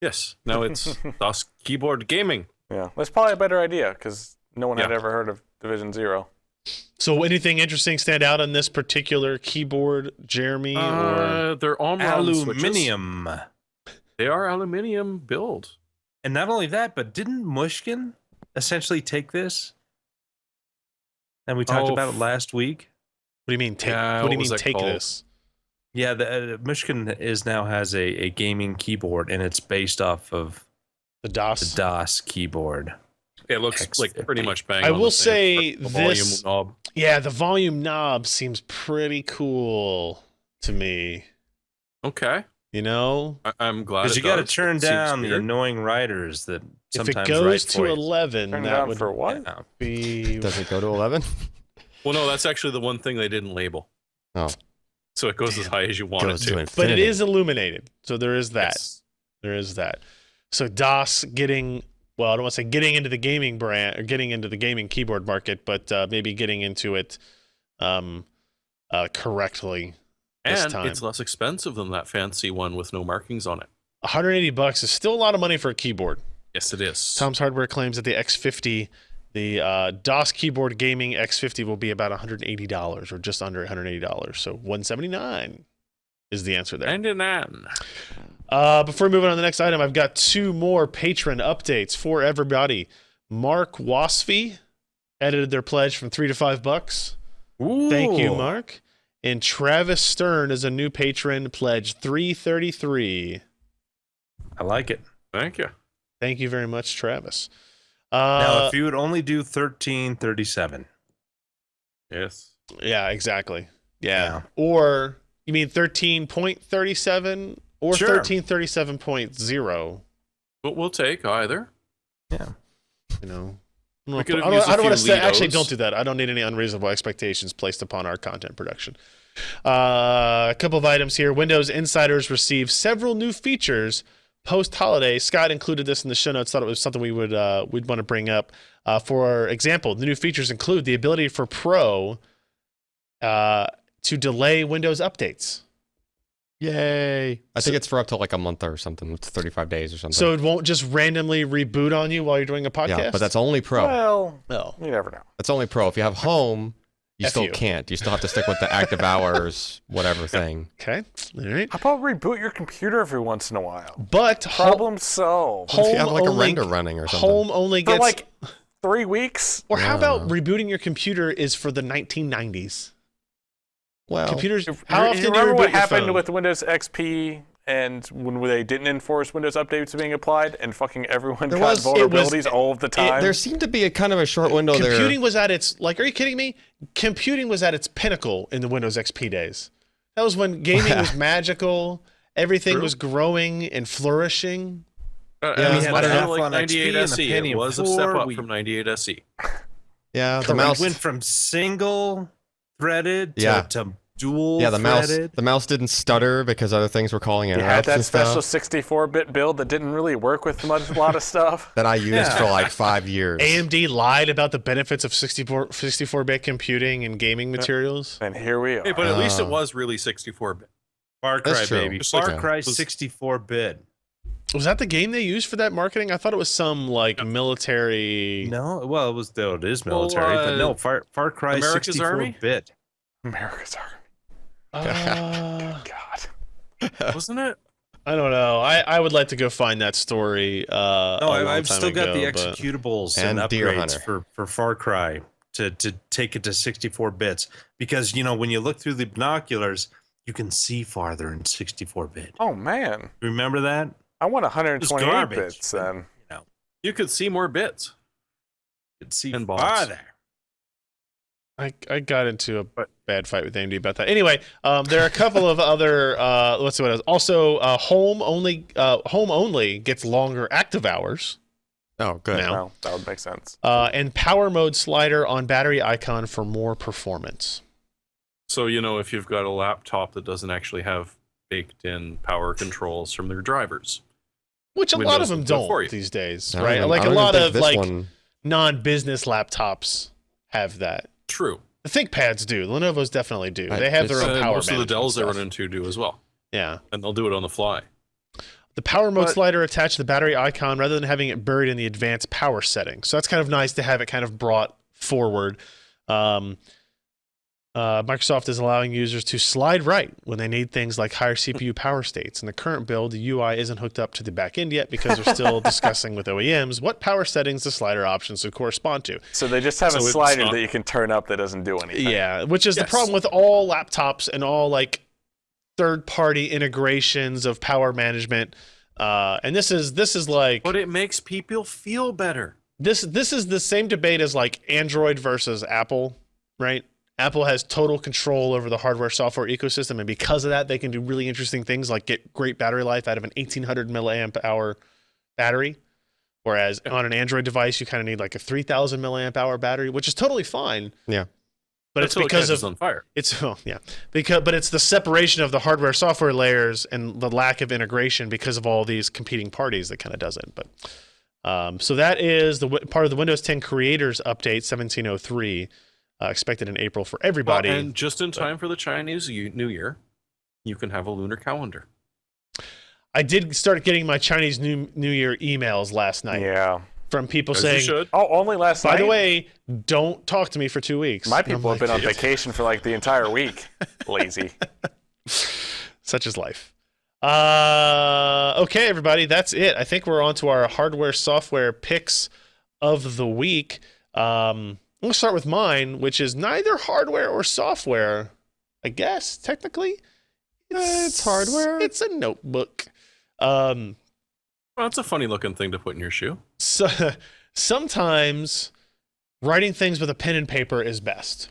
Yes, now it's DOS keyboard gaming. Yeah, that's probably a better idea because no one had Yeah. ever heard of Division Zero. So anything interesting stand out on this particular keyboard, Jeremy? Or They're Omron switches. Aluminium. They are aluminium build. And not only that, but didn't Moleskin essentially take this? And we talked Oh, about it last week. what do you mean take? Yeah, what do you what was mean that take called? this? Yeah, the Moleskin now has a gaming keyboard, and it's based off of The the DOS. DOS keyboard. It looks like pretty much bang I on will the same say the volume this- knob. Yeah, the volume knob seems pretty cool to me. Okay, You know, I'm glad. Because it you got to does. turn It seems down the weird. annoying writers that if it sometimes goes write to for you. 11, Turn it that on would for what? Yeah. be. Does it go to 11? Well, no, that's actually the one thing they didn't label. Oh. So it goes as high as you want it Goes to. to But it infinity. is illuminated, so there is that. Yes. There is that. So DOS getting, well, I don't want to say getting into the gaming brand or getting into the gaming keyboard market, but maybe getting into it correctly this And time. it's less expensive than that fancy one with no markings on it. $180 is still a lot of money for a keyboard. Yes, it is. Tom's Hardware claims that the X50, the DOS keyboard gaming X50 will be about $180 or just under $180. So $179 is the answer there. 99. Before we move on to the next item, I've got two more patron updates for everybody. Mark Wasfy edited their pledge from $3 to $5. Thank you, Ooh. Mark. And Travis Stern is a new patron, pledge $3.33. I like it. Thank you. Thank you very much, Travis. Now, if you would only do 1337. Yes. Yeah, exactly. Yeah. Yeah. Or you mean 13.37 or Sure. 1337.0? But we'll take either. Yeah. You know, We could have I used a don't want to few say. Actually, Lidos. don't do that. I don't need any unreasonable expectations placed upon our content production. A couple of items here. Windows insiders receive several new features post-holiday. Scott included this in the show notes. Thought it was something we'd want to bring up. For example, the new features include the ability for Pro to delay Windows updates. Yay. I think it's for up to like a month or something. It's 35 days or something. So it won't just randomly reboot on you while you're doing a podcast? yeah, but that's only Pro. Well, Oh. you never know. That's only Pro. If you have Home, you F still you. can't. You still have to stick with the active hours, whatever thing. Okay. All right. How about reboot your computer every once in a while? But Problem solved. What if you have Home like a only- render running or something? Home only For gets... like 3 weeks? or how Yeah. about rebooting your computer is for the 1990s? Well, Computers... If- How you often do you remember reboot what your happened phone? with Windows XP and when they didn't enforce Windows updates being applied and fucking everyone There got was- it was- vulnerabilities all of the time? there seemed to be a kind of a short window there. Computing was at its... Like, are you kidding me? Computing was at its pinnacle in the Windows XP days. That was when gaming was magical. Everything True. was growing and flourishing. Yeah, and we it's had better the than Athlon like XP 98 and the SE. It Pentium was a step 4. up We- from 98 SE. Yeah, the Correct. mouse. Went from single threaded Yeah. to dual Yeah, the mouse. threaded. The mouse didn't stutter because other things were calling it you had out that and special stuff 64-bit build that didn't really work with a lot of stuff. that I used Yeah. for like 5 years. AMD lied about the benefits of 64-bit computing and gaming materials. And here we are. Hey, but at least it Oh. was really 64-bit. Far Cry, That's true. baby. Just like- Far Cry was- 64-bit. Was that the game they used for that marketing? I thought it was some like military. No, well, it is military, but no, Far Cry America's 64-bit. America's Army. God. Wasn't it? I don't know. I would like to go find that story. No, I've still got the executables and And Deer upgrades Hunter. for Far Cry to take it to 64 bits because when you look through the binoculars, you can see farther in 64-bit. Oh man, Remember that? I want 128 garbage, bits then. You could see more bits. You can see And bots. farther. I got into a bad fight with AMD about that. Anyway, there are a couple of other. Let's see what else. Also, home only gets longer active hours. Oh, good. Now. No, that would make sense. And power mode slider on battery icon for more performance. So, if you've got a laptop that doesn't actually have baked-in power controls from their drivers. Which a lot of Windows them will do it for don't you. these days, I don't right? even- Like I a don't even lot think of this like one- non-business laptops have that. True. The ThinkPads do. Lenovo's definitely do. They have their own And power most of the management Dells I stuff. run into do as well. Yeah. And they'll do it on the fly. The power mode But- slider attached to the battery icon rather than having it buried in the advanced power setting. So that's kind of nice to have it kind of brought forward. Microsoft is allowing users to slide right when they need things like higher CPU power states. In the current build, the UI isn't hooked up to the back end yet because they're still discussing with OEMs what power settings the slider options would correspond to. So they just have So a it's slider not- that you can turn up that doesn't do anything. Yeah, which is the Yes. problem with all laptops and all like third-party integrations of power management. And this is like But it makes people feel better. this is the same debate as like Android versus Apple, right? Apple has total control over the hardware software ecosystem, and because of that, they can do really interesting things like get great battery life out of an 1800 milliamp hour battery. Whereas on an Android device, you kind of need like a 3000 milliamp hour battery, which is totally fine. Yeah. But it's Until it because catches of on fire. but it's the separation of the hardware software layers and the lack of integration because of all these competing parties that kind of does it. But so that is part of the Windows 10 Creators Update 1703, expected in April for everybody. And just in time for the Chinese New Year, you can have a lunar calendar. I did start getting my Chinese New Year emails last night Yeah. from people As you saying, should. Oh, only last night. by the way, don't talk to me for 2 weeks. My And I'm people have like, been on vacation for like the entire week. Lazy. Such is life. Okay, everybody, that's it. I think we're on to our hardware software picks of the week. We'll start with mine, which is neither hardware or software, I guess, technically. It's hardware. It's a notebook. Well, that's a funny looking thing to put in your shoe. So, sometimes writing things with a pen and paper is best.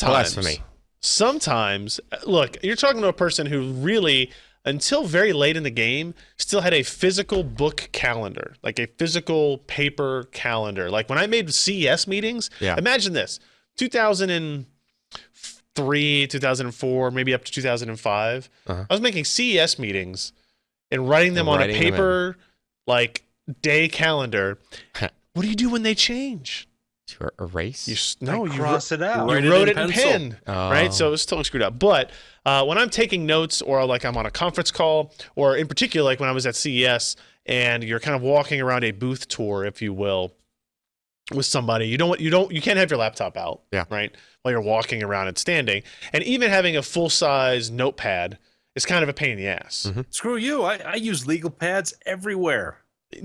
Blasphemy. Sometimes, look, you're talking to a person who really, until very late in the game, still had a physical book calendar, like a physical paper calendar. Like when I made CES meetings, Yeah. imagine this, 2003, 2004, maybe up to 2005. Uh-huh. I was making CES meetings and writing them on a Writing them in. paper, like day calendar. What do you do when they change? To erase? No, you cross it out. Write you it wrote in it in pencil. pen, Oh. right? So it's totally screwed up. But when I'm taking notes, or like I'm on a conference call, or in particular, like when I was at CES, and you're kind of walking around a booth tour, if you will, with somebody, you can't have your laptop out, Yeah. right? While you're walking around and standing, and even having a full size notepad is kind of a pain in the ass. Mm-hmm. Screw you. I use legal pads everywhere.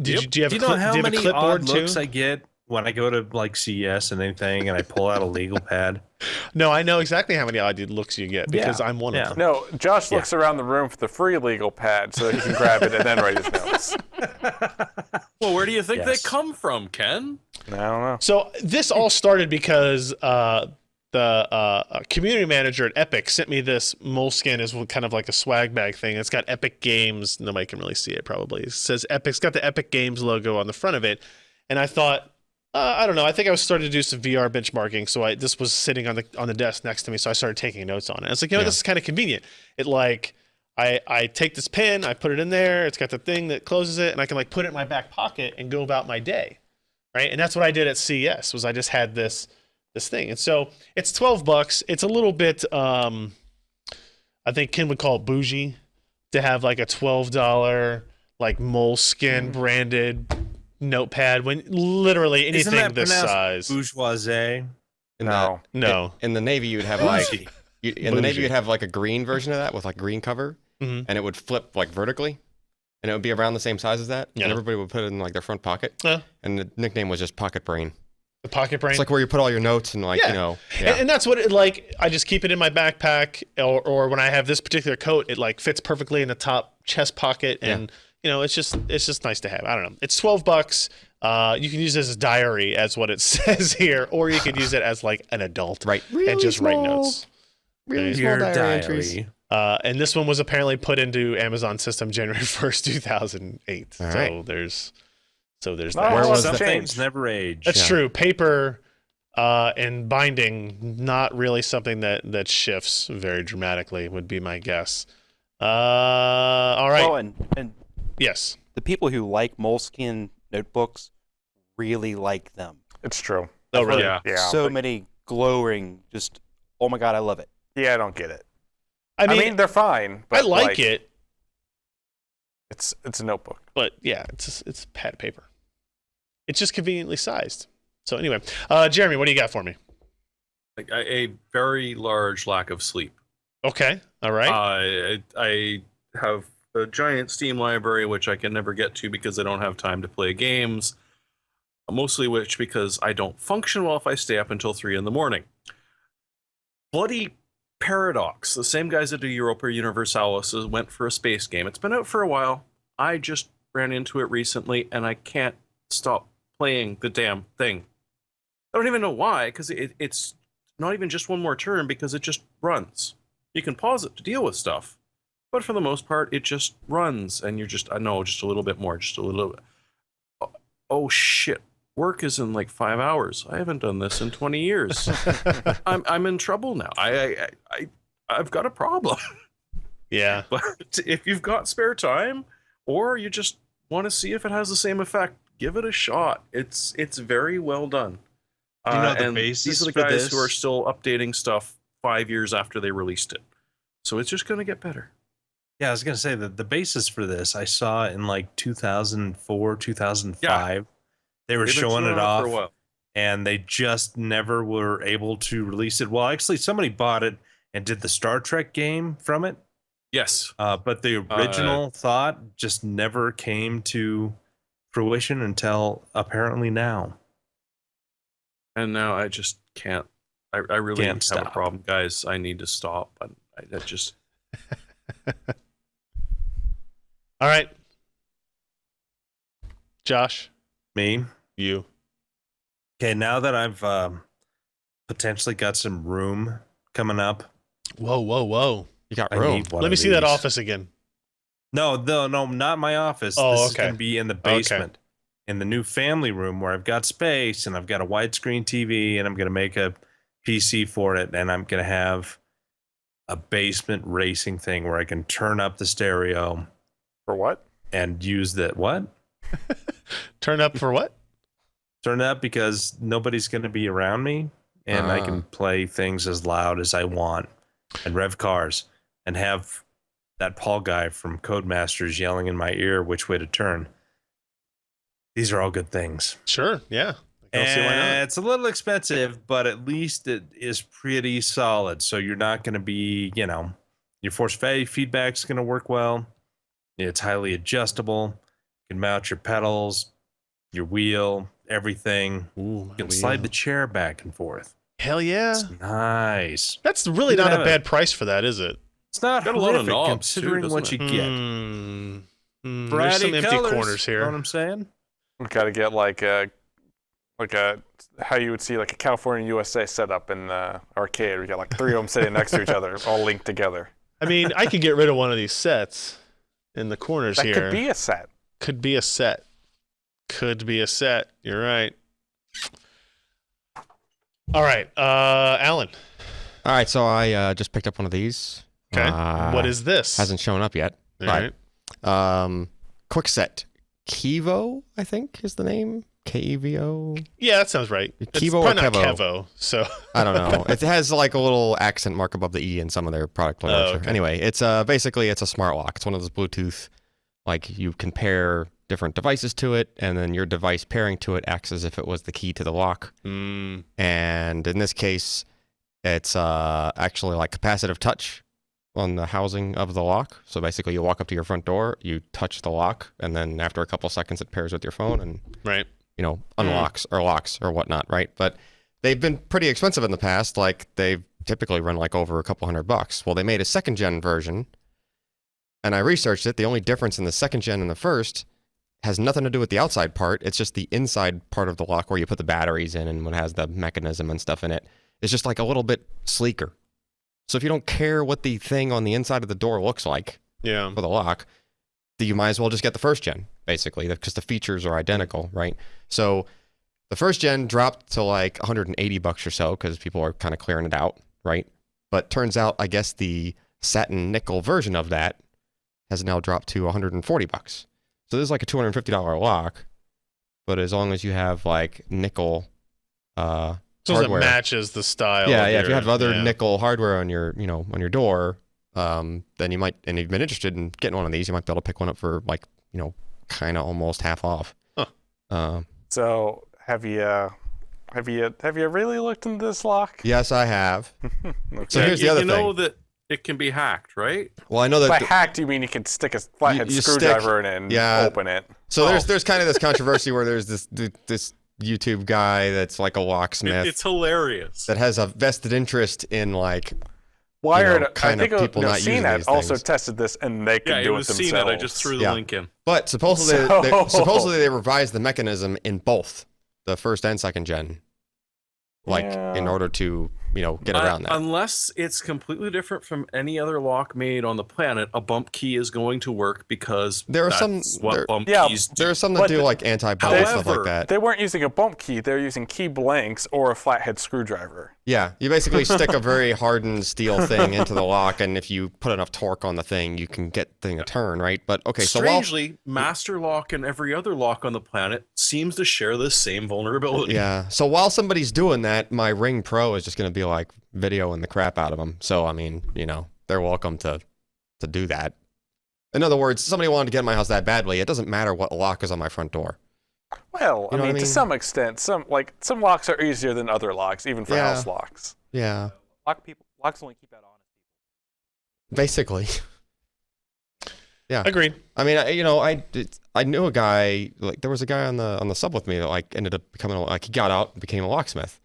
Do you have Do a you know how do you have a many clipboard odd too? looks I get when I go to like CES and anything and I pull out a legal pad? No, I know exactly how many odd looks you get because Yeah, I'm one yeah. of them. No, Josh looks around the room for the free legal pad so he can grab it and then write his notes. Well, where do you think Yes. they come from, Ken? I don't know. So this all started because the community manager at Epic sent me this Moleskin as kind of like a swag bag thing. It's got Epic Games. Nobody can really see it probably. It says Epic. It's got the Epic Games logo on the front of it. And I thought, I don't know. I think I was starting to do some VR benchmarking. So this was sitting on the desk next to me. So I started taking notes on it. I was like, this is kind of convenient. It like, I take this pen, I put it in there. It's got the thing that closes it, and I can like put it in my back pocket and go about my day, right? And that's what I did at CES. Was I just had this thing, and so it's $12. It's a little bit, I think Ken would call it bougie to have like a $12 like Moleskin branded notepad when literally Isn't anything that this pronounced size. bourgeoisie? No. No. In the Navy, you'd have like Bougie. in the Navy you'd have like a green version of that with like green cover, Mhm. and it would flip like vertically, and it would be around the same size as that. Yeah. And everybody would put it in like their front pocket. Yeah. And the nickname was just Pocket Brain. The pocket brain. It's like where you put all your notes and like Yeah. you know. And that's what it like. I just keep it in my backpack, or when I have this particular coat, it like fits perfectly in the top chest pocket, and you know, it's just nice to have. I don't know. It's $12. You can use it as a diary, as what it says here, or you could use it as like an adult, Right. and just write notes. Really small Your diary entries. diary. And this one was apparently put into Amazon system January 1st, 2008. All So right. there's that. Oh, Where was Some the- things never age. That's Yeah. true. Paper and binding, not really something that shifts very dramatically, would be my guess. All right. Oh, and Yes. the people who like Moleskin notebooks really like them. It's true. Oh, really? Yeah. Yeah. So many glowing, just, oh my God, I love it. Yeah, I don't get it. I I mean, they're fine. I But like it, It's a notebook. but yeah, it's pad paper. It's just conveniently sized. So anyway, Jeremy, what do you got for me? Like a very large lack of sleep. Okay. All right. I have a giant Steam library which I can never get to because I don't have time to play games. Mostly which because I don't function well if I stay up until 3 in the morning. Bloody Paradox, the same guys that do Europa Universalis, went for a space game. It's been out for a while. I just ran into it recently and I can't stop playing the damn thing. I don't even know why, because it's not even just one more turn, because it just runs. You can pause it to deal with stuff, but for the most part, it just runs, and you're just, I know, just a little bit more, just a little bit. Oh shit, work is in like 5 hours. I haven't done this in 20 years. I'm in trouble now. I've got a problem. Yeah. But if you've got spare time, or you just want to see if it has the same effect, give it a shot. It's very well done. You know, the and basis these are the for guys this- who are still updating stuff 5 years after they released it. So it's just going to get better. Yeah, I was gonna say that the basis for this I saw in like 2004, 2005. They were They've been showing it for a off, while. and they just never were able to release it. Well, actually, somebody bought it and did the Star Trek game from it, Yes. but the original thought just never came to fruition until apparently now. And now I just can't. I really Can't have a stop. problem, guys. I need to stop. I just. All right. Josh, Me. you. Okay, now that I've potentially got some room coming up, Whoa. You got I room. need one Let of me see that these. office again. No, not my office. Oh, This is okay. going to be in the basement, in the new family room where I've got space and I've got a widescreen TV, and I'm going to make a PC for it, and I'm going to have a basement racing thing where I can turn up the stereo For what? and use the what? Turn up for what? Turn it up because nobody's going to be around me, and I can play things as loud as I want and rev cars and have that Paul guy from Codemasters yelling in my ear which way to turn. These are all good things. Sure. Yeah. I don't see why not. It's a little expensive, but at least it is pretty solid. So you're not going to be, your force feedback's going to work well. It's highly adjustable. You can mount your pedals, your wheel, everything. Ooh, You can slide the chair back and forth. Hell yeah. It's nice. That's really You can not a have bad price for that, is it? It's not Got a lot of horrific knobs, too, considering what you doesn't get. There's some Variety empty colors, corners You know what here. I'm saying? We gotta get like a how you would see like a California USA setup in the arcade. We got like 3 of them sitting next to each other, all linked together. I mean, I could get rid of one of these sets in the corners That here. could be a set. Could be a set. Could be a set. You're right. All right, Alan. All right, so I just picked up one of these. Okay. What is this? Hasn't shown up yet. All right. Kwikset Kevo, I think is the name. Kevo. Yeah, that sounds right. It's Kevo or probably not Kevo? Kevo. So I don't know. It has like a little accent mark above the E in some of their product logos. okay. Anyway, it's basically it's a smart lock. It's one of those Bluetooth Like you can pair different devices to it, and then your device pairing to it acts as if it was the key to the lock. And in this case, it's actually like capacitive touch on the housing of the lock. So basically, you walk up to your front door, you touch the lock, and then after a couple seconds, it pairs with your phone and unlocks or locks or whatnot, right? But they've been pretty expensive in the past. Like they've typically run like over a couple $100. Well, they made a second gen version, and I researched it. The only difference in the second gen and the first has nothing to do with the outside part. It's just the inside part of the lock where you put the batteries in and what has the mechanism and stuff in it. It's just like a little bit sleeker. So if you don't care what the thing on the inside of the door looks like for the lock, you might as well just get the first gen, basically, because the features are identical, right? So the first gen dropped to like $180 or so because people are kind of clearing it out, right? But turns out, I guess the satin nickel version of that has now dropped to $140. So this is like a $250 lock, but as long as you have like nickel So hardware, it matches the style. yeah, of if you your- have other nickel hardware on your, on your door, then you might, and you've been interested in getting one of these, you might be able to pick one up for like, kind of almost half off. Huh. So have you really looked into this lock? Yes, I have. So Yeah, here's the other you know thing. that it can you hacked, right? Well, I know that. By hacked, you mean you can stick a flathead You screwdriver in it and open it? So there's kind of this controversy where there's this YouTube guy that's like a locksmith It's hilarious. that has a vested interest in like Wired, I kind of think people not using CNET these also things. tested this, and they could Yeah, it do was it seen themselves. it. I just threw the link in. But supposedly, So- supposedly they revised the mechanism in both the first and second gen, like in order to get around that. Unless it's completely different from any other lock made on the planet, a bump key is going to work because There are that's what bump Yeah, keys do. There are some that But do like anti-bump and stuff like However, that. They weren't using a bump key; they were using key blanks or a flathead screwdriver. Yeah, you basically stick a very hardened steel thing into the lock, and if you put enough torque on the thing, you can get the thing to turn, right? But okay, so Strangely, Master Lock and every other lock on the planet seems to share this same vulnerability. yeah, so while somebody's doing that, my Ring Pro is just going to be like videoing the crap out of them. So I mean, they're welcome to do that. In other words, somebody wanted to get in my house that badly, it doesn't matter what lock is on my front door. Well, You know what I mean? to some extent, some locks are easier than other locks, even for Yeah. house locks. Yeah, Locks only keep out honest people. basically. Yeah. Agreed. I mean, I knew a guy, like there was a guy on the sub with me that like ended up becoming he got out and became a locksmith.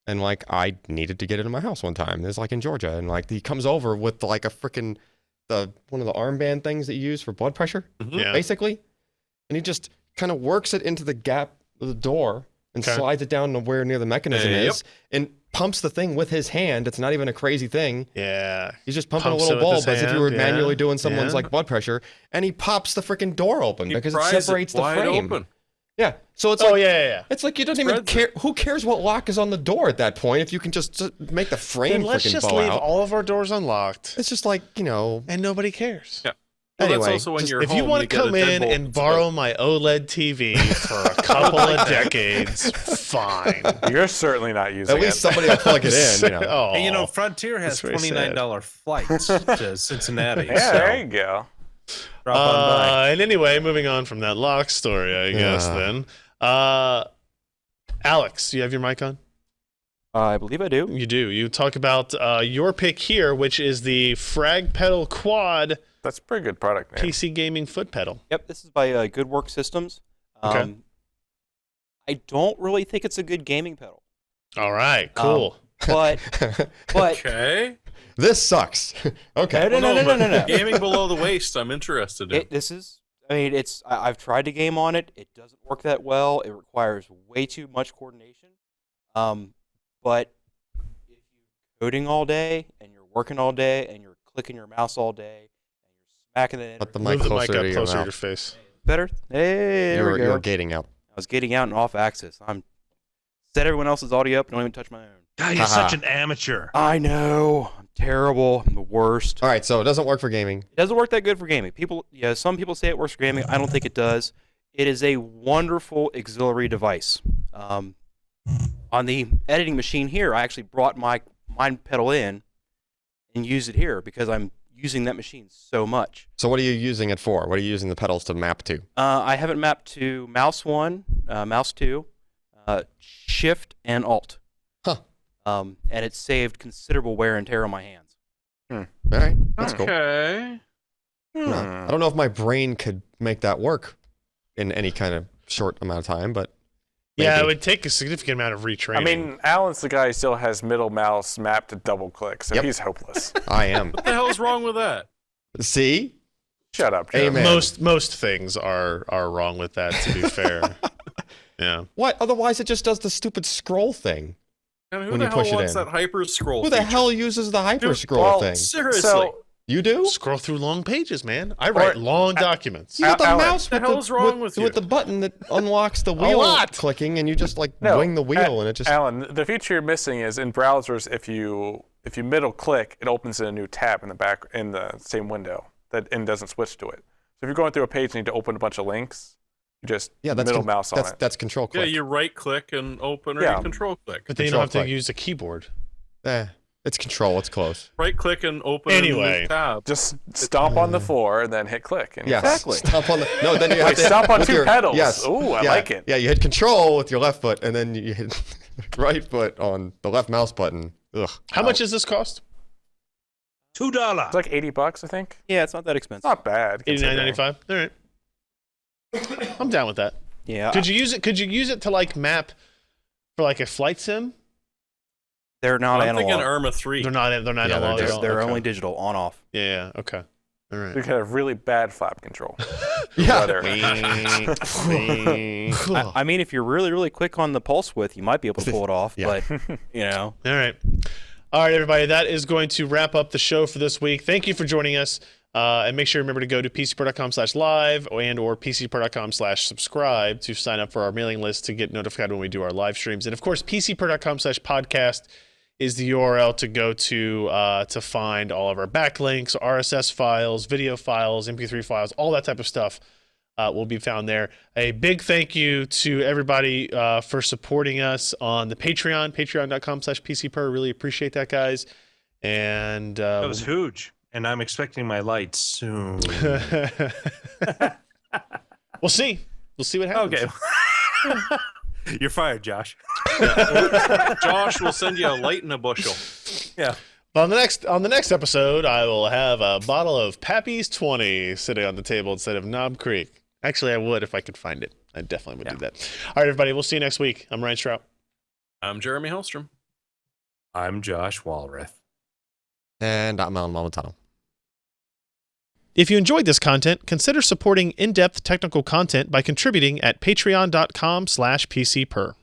And like I needed to get it in my house one time. It was like in Georgia, and like he comes over with like a freaking one of the armband things that you use for blood pressure, Yeah. basically. And he just kind of works it into the gap of the door and Okay. slides it down to where near the mechanism Yep. is, and pumps the thing with his hand. It's not even a crazy thing. Yeah. He's just pumping Pumps a it little with his bulb as if you were hand, manually yeah, doing someone's yeah. like blood pressure, and he pops the freaking door open He because it pries separates the wide frame. open. Yeah, so it's Oh like yeah. it's like you don't even Spreads care. Who cares what lock is on the door at that point if you can just make the frame Then let's freaking just bow leave out? all of our doors unlocked, It's just like and nobody cares. Yeah. Well, Anyway, that's also when just- you're If you home, want to get a come in deadbolt and that's borrow about- my OLED TV for a couple of decades, fine. You're certainly not using at least it. somebody will plug it in. Oh, And Frontier has That's very $29 flights to Cincinnati. Yeah, so there you go. drop on by. And anyway, moving on from that lock story, I guess Yeah. then. Alex, you have your mic on? I believe I do. You do. You talk about your pick here, which is the Frag Pedal Quad That's a pretty good product name. PC gaming foot pedal. Yep, this is by Good Work Systems. Okay. I don't really think it's a good gaming pedal, All right, cool. but Okay. This sucks. Okay. No. Gaming below the waist, I'm interested in. I've tried to game on it. It doesn't work that well. It requires way too much coordination. But if you're coding all day and you're working all day and you're clicking your mouse all day and you're smacking it Put the in, mic Move the mic closer up to your closer to your mouth. face. better. Hey, there we go. You're gating out. I was getting out and off axis. I'm set everyone else's audio up and don't even touch my own. God, you're such an amateur. I know. I'm terrible. I'm the worst. All right, so it doesn't work for gaming. It doesn't work that good for gaming. Some people say it works for gaming. I don't think it does. It is a wonderful auxiliary device. On the editing machine here, I actually brought my pedal in and used it here because I'm using that machine so much. So what are you using it for? What are you using the pedals to map to? I have it mapped to mouse 1, mouse 2, shift, and alt. Huh. And it saved considerable wear and tear on my hands. All right, that's cool. Okay. No, I don't know if my brain could make that work in any kind of short amount of time, but Yeah, maybe. it would take a significant amount of retraining. I mean, Alan's the guy who still has middle mouse mapped to double click, so Yep. he's hopeless. I am. What the hell's wrong with that? See? Shut up, Joe. Amen. most things are wrong with that. To be fair, yeah. What? Otherwise, it just does the stupid scroll thing. And who When the you hell push it wants in. that hyper scroll? Who the feature? hell uses the hyper Dude, scroll well, thing? Seriously. So, You do? Scroll through long pages, man. I write long documents. You got the Alan, mouse what the with hell's wrong with you? with the button that unlocks the wheel lot. clicking, and you just like no, wing the wheel, and it just Alan, the feature you're missing is in browsers. If you middle click, it opens in a new tab in the back in the same window and doesn't switch to it. So if you're going through a page and need to open a bunch of links, you just that's middle mouse on it. That's control click. Yeah, you right click and open or Yeah. you control click. But then you don't have to Control click. use a keyboard. It's control. It's close. Right click and open Anyway. a new tab. Just stomp on the floor and then hit click. And Yes. Exactly. Stomp on the, no, then you have Wait, to stomp on with two your, pedals. Yes. Ooh, I yeah, like it. Yeah, you hit control with your left foot, and then you hit right foot on the left mouse button. Ugh. How much does this cost? $2. It's like $80, I think. Yeah, it's not that It's expensive. not bad. $89.95. All right. I'm down with that. Yeah, Could you use it? Could you use it to like map for like a flight sim? they're not I'm thinking analog. Irma 3. They're not. They're not Yeah, analog. they're at all? They're Okay. only digital, on off. Yeah. Okay. All right. You could have really bad flap control. Yeah. Weather. I mean, if you're really, really quick on the pulse width, you might be able to pull it off. Yeah. But you know, All right. All right, everybody. That is going to wrap up the show for this week. Thank you for joining us. And make sure you remember to go to pcpro.com/live and or pcpro.com/subscribe to sign up for our mailing list to get notified when we do our live streams. And of course, pcpro.com/podcast is the URL to go to find all of our backlinks, RSS files, video files, MP3 files, all that type of stuff will be found there. A big thank you to everybody for supporting us on the Patreon, patreon.com/pcpro. Really appreciate that, guys. And That was huge. And I'm expecting my lights soon. we'll see. We'll see what happens. Okay. You're fired, Josh. Josh will send you a light in a bushel. Yeah. But on the next episode, I will have a bottle of Pappy's 20 sitting on the table instead of Knob Creek. Actually, I would if I could find it. I definitely would do that. All right, everybody. We'll see you next week. I'm Ryan Strout. I'm Jeremy Hellstrom. I'm Josh Walrath. And I'm Alan Malventano. If you enjoyed this content, consider supporting in-depth technical content by contributing at patreon.com/pcper.